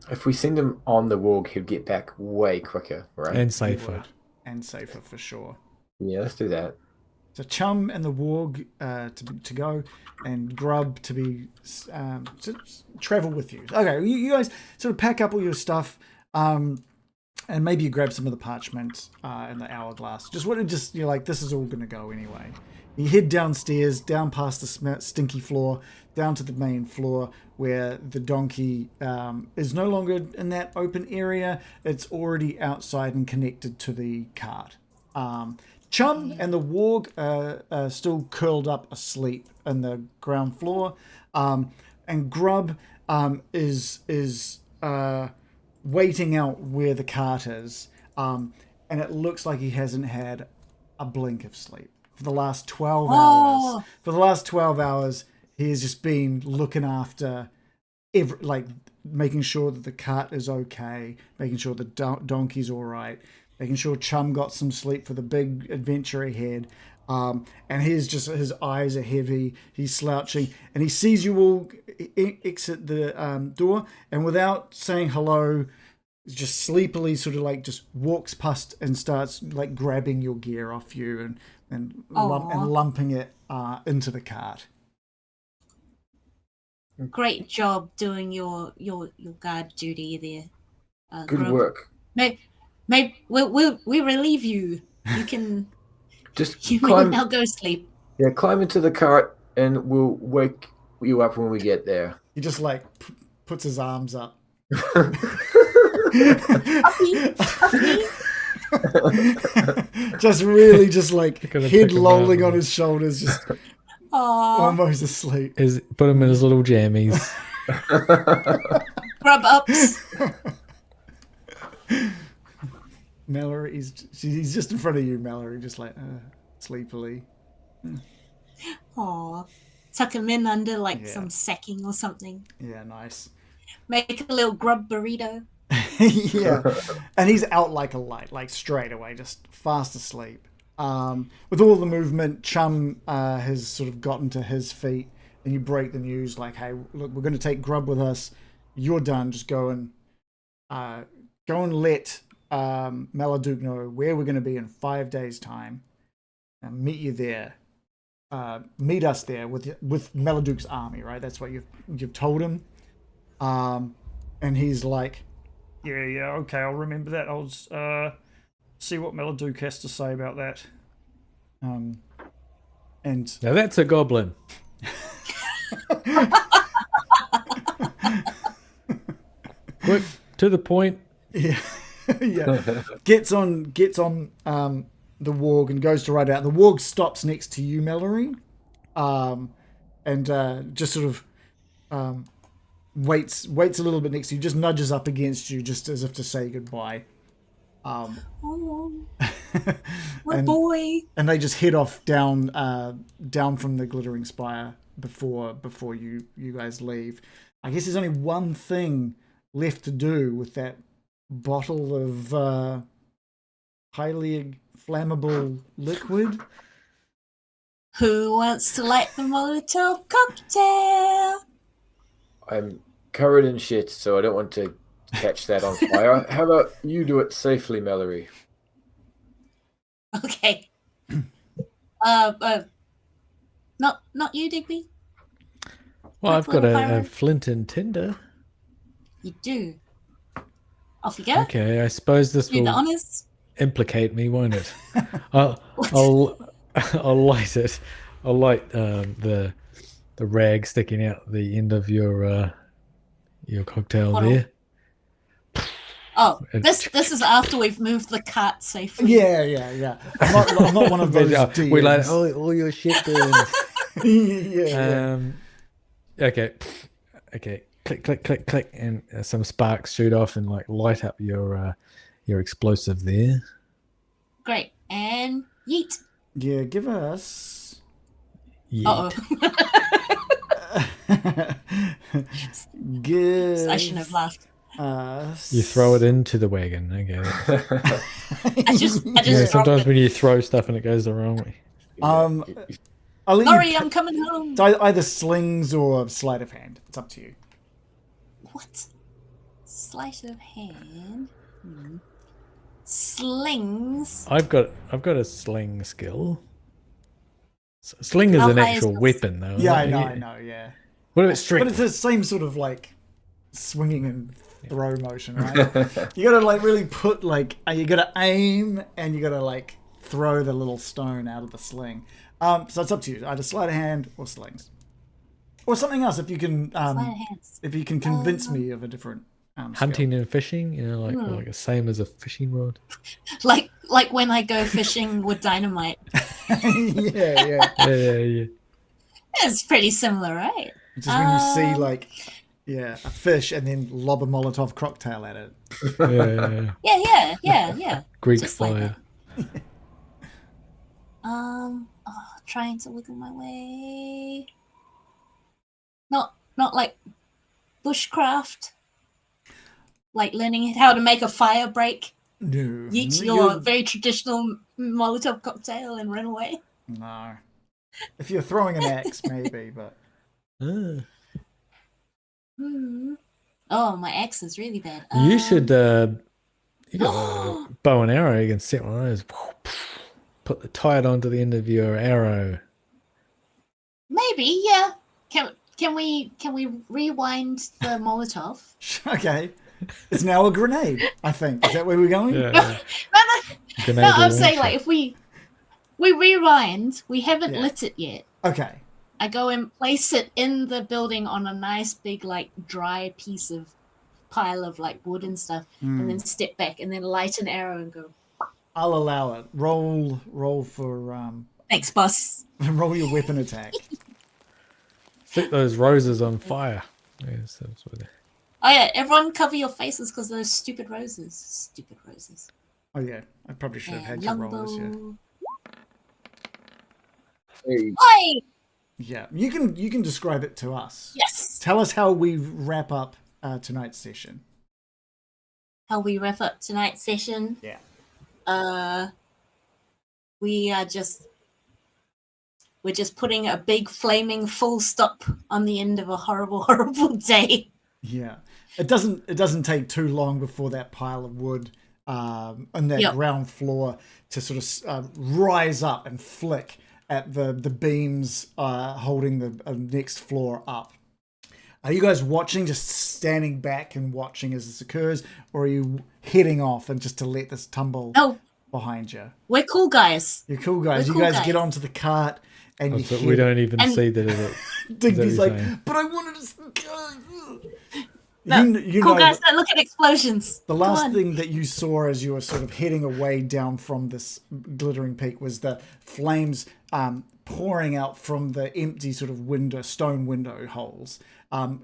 If we send him on the warg, he'll get back way quicker, right? and You safer. would. And safer for sure. Yeah, let's do that. So Chum and the warg to go, and Grub to be to travel with you. Okay, you guys sort of pack up all your stuff, and maybe you grab some of the parchment and the hourglass. You're like, this is all going to go anyway. You head downstairs, down past the stinky floor, down to the main floor where the donkey is no longer in that open area. It's already outside and connected to the cart. Chum and the warg are still curled up asleep in the ground floor, and Grub is waiting out where the cart is, and it looks like he hasn't had a blink of sleep for the last 12 hours. Oh. For the last 12 hours, he has just been looking after making sure that the cart is okay, making sure the donkey's all right. making sure Chum got some sleep for the big adventure ahead. And his eyes are heavy. He's slouching, and he sees you all exit the door, and without saying hello, just sleepily sort of like just walks past and starts like grabbing your gear off you and lumping it into the cart. Great job doing your guard duty there. Good Grub. work. Maybe we'll relieve you. You can Just you climb. now go sleep. Yeah, climb into the cart, and we'll wake you up when we get there. He just like puts his arms up. Just really just like Gonna head pick him lolling up. on his shoulders, just Aww. almost asleep. Put him in his little jammies. Grub ups. Mallory, he's just in front of you, Mallory, just like sleepily. Aw. Tuck him in under like Yeah. some sacking or something. Yeah, nice. Make a little grub burrito. Yeah, and he's out like a light, like straight away, just fast asleep. With all the movement, Chum has sort of gotten to his feet, and you break the news like, "Hey, look, we're going to take Grub with us. You're done. Just go and let Maladuke know where we're going to be in 5 days' time, and meet you there. Meet us there with Maladuke's army, right? That's what you've told him." And he's like, Yeah, okay, I'll remember that. I'll see what Maladuke has to say about that. And Now that's a goblin. Quick, to the point. yeah, yeah, gets on the warg and goes to ride out. The warg stops next to you, Mallory, and just sort of waits a little bit next to you, just nudges up against you, just as if to say goodbye. Oh, my boy. And they just head off down from the glittering spire before you guys leave. I guess there's only one thing left to do with that bottle of highly flammable liquid. Who wants to light the Molotov cocktail? I'm covered in shit, so I don't want to catch that on fire. How about you do it safely, Mallory? Okay. Not you, Digby. Well, I've got Little a pirate. flint and tinder. You do. Off you go. Okay, I suppose this Do the will honors. implicate me, won't it? I'll light it. I'll light the rag sticking out the end of your cocktail Bottle. there. Oh, this is after we've moved the cart safely. Yeah. I'm not one of those DMs. We light all your shit burns. yeah. Okay. Click, click, click, click, and some sparks shoot off and like light up your explosive there. Great. And yeet. Yeah, give us. Yeet. Give I shouldn't have laughed. us. You throw it into the wagon. Okay. I just Yeah, dropped sometimes it. when you throw stuff and it goes the wrong way. I'll let Sorry, you I'm coming home. It's either slings or sleight of hand. It's up to you. What? Sleight of hand. Slings. I've got a sling skill. Sling is How an high is actual this? weapon, though. Yeah, isn't it? I know, yeah. What about But strength? it's the same sort of like swinging and throw motion, right? You gotta like really put like you gotta aim and you gotta like throw the little stone out of the sling. So it's up to you, either sleight of hand or slings, or something else if you can. Sleight of hands. If you can convince me of a different skill. Hunting and fishing, like the same as a fishing rod. Like when I go fishing with dynamite. yeah. Yeah. It's pretty similar, right? Just when you see like a fish and then lob a Molotov cocktail at it. Yeah. Greek Just like fire. Trying to wiggle my way. Not like bushcraft. Like learning how to make a fire break No. Yeet your very traditional Molotov cocktail and run away. No. If you're throwing an axe, maybe, but Oh, my axe is really bad. you should. You got a bow and arrow. You can set one of those. Put the tight onto the end of your arrow. Maybe, yeah. Can we rewind the Molotov? okay. It's now a grenade, I think. Is that where we're going? Yeah. No, I'm saying like if we rewind, we haven't lit it yet. Okay. I go and place it in the building on a nice big like dry piece of pile of like wood and stuff, and then step back and then light an arrow and go. I'll allow it. Roll for Thanks, boss. roll your weapon attack. Set those roses on fire. Yes, that's what Oh yeah, everyone cover your faces because those stupid roses. Stupid roses. Oh yeah, I probably should have had you roll this. Hey, Oi! Yeah, you can describe it to us. Yes. Tell us how we wrap up tonight's session. How we wrap up tonight's session? Yeah. We're just putting a big flaming full stop on the end of a horrible, horrible day. Yeah. It doesn't take too long before that pile of wood on that ground floor to sort of rise up and flick at the beams holding the next floor up. Are you guys watching, just standing back and watching as this occurs, or are you heading off and just to let this tumble behind you? We're cool guys. You're cool guys. We're You cool guys get onto the cart and you we don't even see that it. Digby's like, saying? but I wanted to go. No, you cool know guys don't look at explosions. The Come last on. thing that you saw as you were sort of heading away down from this glittering peak was the flames pouring out from the empty sort of stone window holes,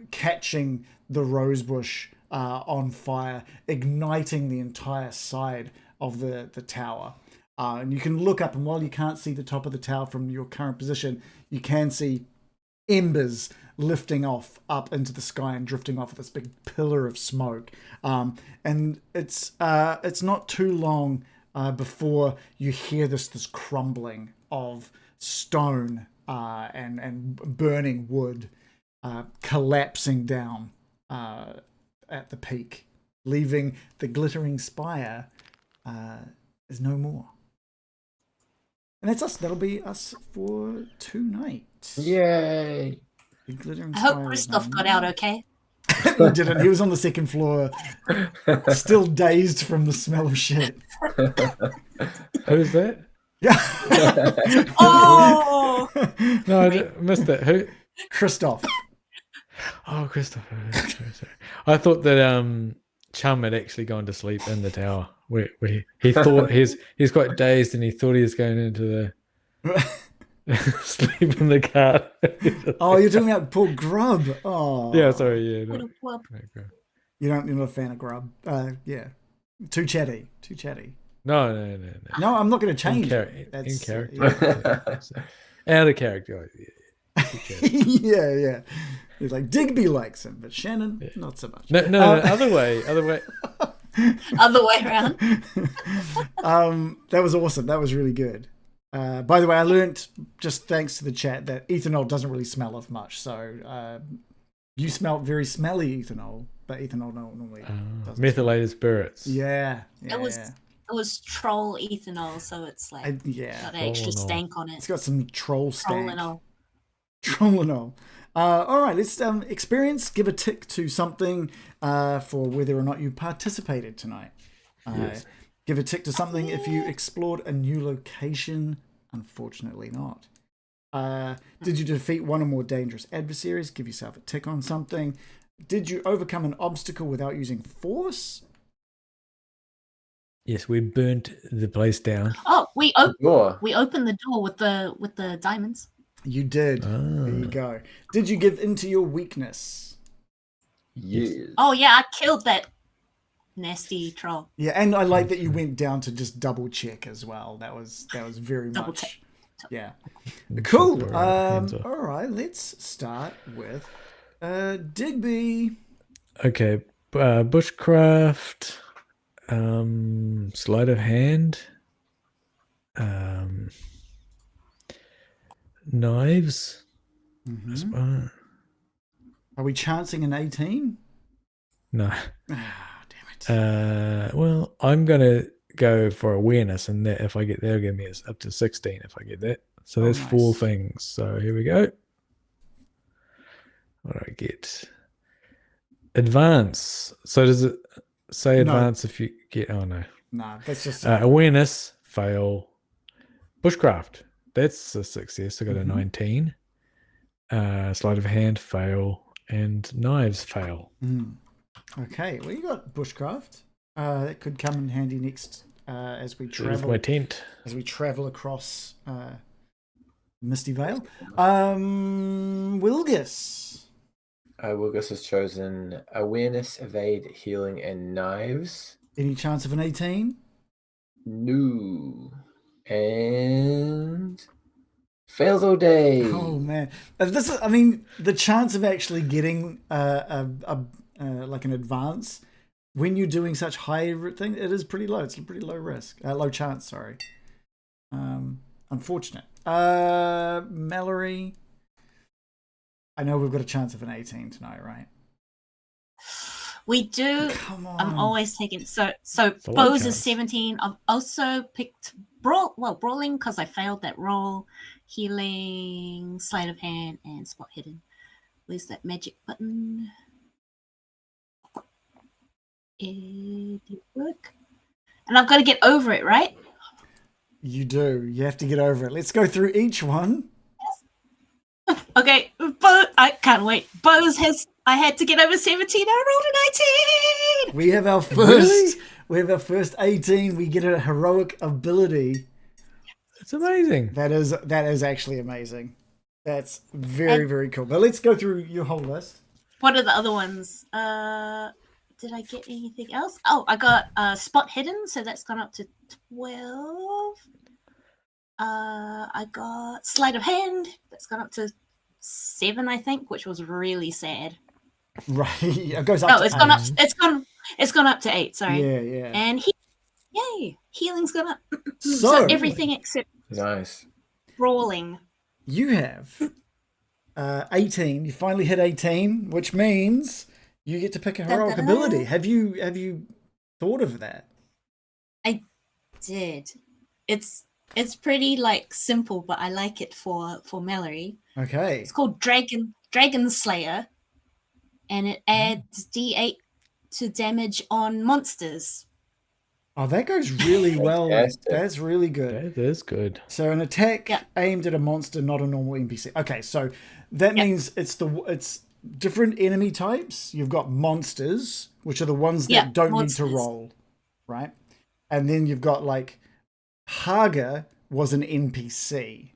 catching the rosebush on fire, igniting the entire side of the tower. And you can look up, and while you can't see the top of the tower from your current position, you can see embers lifting off up into the sky and drifting off this big pillar of smoke. And it's not too long before you hear this crumbling of stone and burning wood collapsing down at the peak, leaving the glittering spire is no more. And that's us. That'll be us for tonight. yay! The glittering I hope spire is Christoph no got more. out okay. He didn't. He was on the second floor, still dazed from the smell of shit. Who's that? Yeah. Oh! No, I missed it. Who? Christoph. Oh, Christopher. Sorry. I thought that Chum had actually gone to sleep in the tower. Where he thought he's quite dazed and he thought he was going into the sleep in the car. Oh, you're talking about poor Grub. Oh. Yeah, sorry. Yeah. What No. a whoop. You're not a fan of Grub. Yeah. Too chatty. No. No, I'm not going to change. In That's, character. Out of character. Yeah. Too chatty. yeah. He's like, Digby likes him, but Shannon, not so much. No, other way. Other way around. That was awesome. That was really good. By the way, I learnt, just thanks to the chat, that ethanol doesn't really smell of much. So you smelled very smelly ethanol, but ethanol normally doesn't. Methylated spirits. Yeah. It was troll ethanol, so it's like got an extra Trollinol. stank on it. It's got some troll stank. Trollinol. Trollinol. All right, let's give a tick to something for whether or not you participated tonight. Yes. Give a tick to something if you explored a new location. Unfortunately not. Did you defeat one or more dangerous adversaries? Give yourself a tick on something. Did you overcome an obstacle without using force? Yes, we burnt the place down. Oh, we Sure. opened the door with the diamonds. You did. There you go. Did you give into your weakness? Yes. Oh yeah, I killed that nasty troll. Yeah, and I like that you went down to just double check as well. That was very Double much. check. Yeah. Cool. Put our hands off. All right, let's start with Digby. Okay, bushcraft. Sleight of hand. Knives. Mhm. Are we chancing an 18? No. Ah, damn it. Well, I'm gonna go for awareness, and that if I get there, give me up to 16 if I get that. So that's nice. 4 things. So here we go. What do I get? Advance. So does it say No. advance if you get? Oh no. Nah, that's just Awareness, fail. Bushcraft. That's a success. I got a 19. Sleight of hand, fail, and knives, fail. Okay, well, you got bushcraft. That could come in handy next as we There's travel. my tent. As we travel across Misty Vale. Wilgus. Wilgus has chosen awareness, evade, healing, and knives. Any chance of an 18? No. And fails all day. Oh man, if this is, I mean, the chance of actually getting like an advance when you're doing such high thing, it is pretty low. It's a pretty low risk, low chance. Sorry. Unfortunate. Mallory. I know we've got a chance of an 18 tonight, right? We do. Come on. I'm always taking so a low Bose chance. is 17. I've also picked brawling because I failed that roll. Healing, sleight of hand, and spot hidden. Where's that magic button? It did work. And I've got to get over it, right? You do. You have to get over it. Let's go through each one. Okay, I can't wait. I had to get over 17. I rolled a 19. We have our first. We have our first 18. We get a heroic ability. It's amazing. That is actually amazing. That's very cool. But let's go through your whole list. What are the other ones? Did I get anything else? Oh, I got spot hidden, so that's gone up to 12. I got sleight of hand, that's gone up to 7, I think, which was really sad. Right, it goes up. No, to it's 8. gone up. It's gone up to 8. Sorry. Yeah. And yay, healing's gone up. So everything except Nice. brawling. You have 18. You finally hit 18, which means you get to pick a heroic ability. Have you thought of that? I did. It's pretty like simple, but I like it for Mallory. Okay. It's called Dragon Slayer, and it adds D8 to damage on monsters. Oh, that goes really well. Fantastic. That's really good. That is good. So an attack aimed at a monster, not a normal NPC. Okay, so that means it's different enemy types. You've got monsters, which are the ones that don't need to roll, right? And then you've got like Harga was an NPC,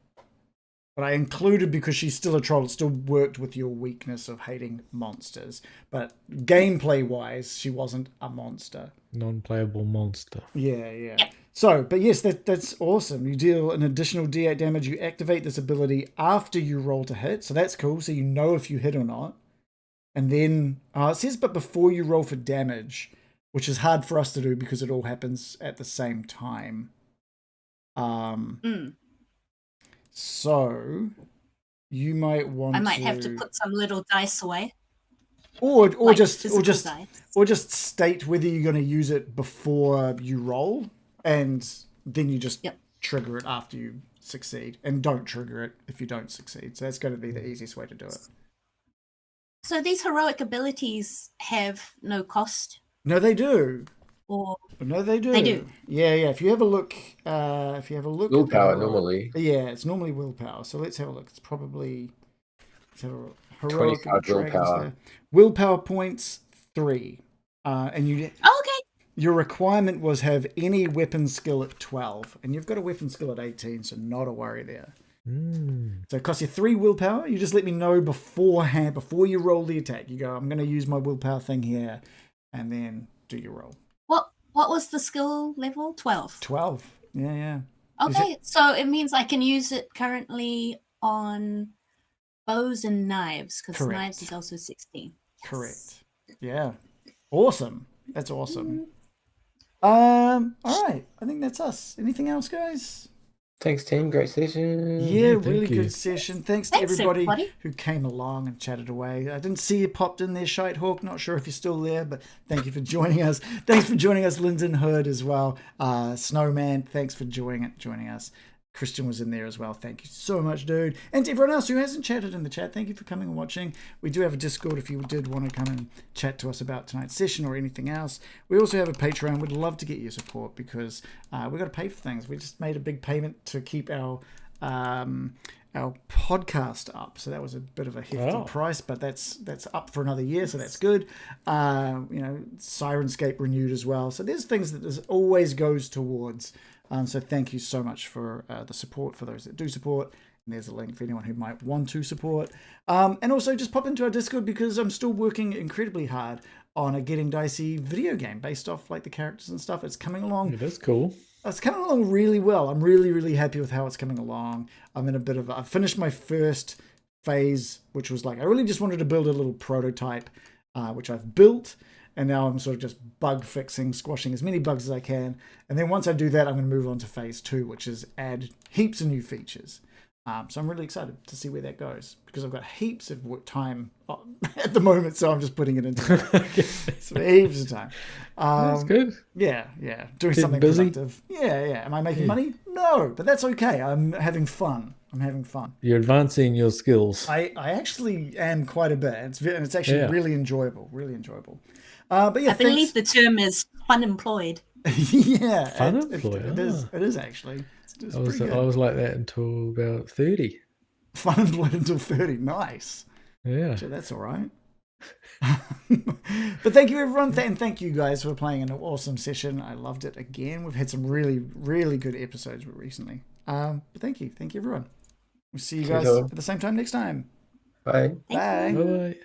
but I included because she's still a troll. It still worked with your weakness of hating monsters, but gameplay wise, she wasn't a monster. Non-playable monster. Yeah. So, but yes, that's awesome. You deal an additional D8 damage. You activate this ability after you roll to hit, so that's cool. So you know if you hit or not. And then it says, but before you roll for damage, which is hard for us to do because it all happens at the same time. So you might want. I might have to put some little dice away. Or Like just dice. state whether you're going to use it before you roll, and then you just trigger it after you succeed, and don't trigger it if you don't succeed. So that's going to be the easiest way to do it. So these heroic abilities have no cost, No, they do. or No, they do. They do. Yeah. If you have a look, at the Willpower heroic- normally. Yeah, it's normally willpower. So let's have a look. It's probably heroic 25 willpower. Slayer. Willpower points 3, and you. okay. Your requirement was have any weapon skill at 12, and you've got a weapon skill at 18, so not a worry there. So it costs you 3 willpower. You just let me know beforehand, before you roll the attack. You go, I'm going to use my willpower thing here, and then do your roll. What was the skill level? 12. 12. Yeah. Okay, so it means I can use it currently on bows and knives, because Correct. knives is also 16. Yes. Correct. Yeah. Awesome. That's awesome. All right. I think that's us. Anything else, guys? Thanks, team. Great session. Yeah, thank really you. good session. Thanks to Thanks, everybody everybody. who came along and chatted away. I didn't see you popped in there, Shitehawk. Not sure if you're still there, but thank you for joining us. Thanks for joining us, Lyndon Hood, as well. Snowman, thanks for joining us. Christian was in there as well. Thank you so much, dude. And to everyone else who hasn't chatted in the chat, thank you for coming and watching. We do have a Discord if you did want to come and chat to us about tonight's session or anything else. We also have a Patreon. We'd love to get your support because we've got to pay for things. We just made a big payment to keep our podcast up, so that was a bit of a hefty price, but that's up for another year, so that's good. Sirenscape renewed as well, so there's things that always goes towards. So thank you so much for the support for those that do support. And there's a link for anyone who might want to support. And also just pop into our Discord because I'm still working incredibly hard on a Getting Dicey video game based off like the characters and stuff. It's coming along. That's cool. It's coming along really well. I'm really, really happy with how it's coming along. I've finished my first phase, which was like, I really just wanted to build a little prototype, which I've built. And now I'm sort of just bug fixing, squashing as many bugs as I can. And then once I do that, I'm going to move on to phase 2, which is add heaps of new features. So I'm really excited to see where that goes because I've got heaps of time at the moment. So I'm just putting it into heaps of time. That's good. Yeah. Doing something busy? productive. Yeah. Am I making money? No, but that's okay. I'm having fun. You're advancing your skills. I actually am quite a bit. It's actually really enjoyable. But yeah, I believe the term is unemployed. Yeah, Unemployed. It is actually. It's I was pretty good. I was like that until about 30. Unemployed until 30. Nice. Yeah. So that's all right. But thank you everyone, and thank you guys for playing an awesome session. I loved it again. We've had some really, really good episodes recently. But thank you everyone. We'll see you guys at the same time next time. Bye. Bye. Bye.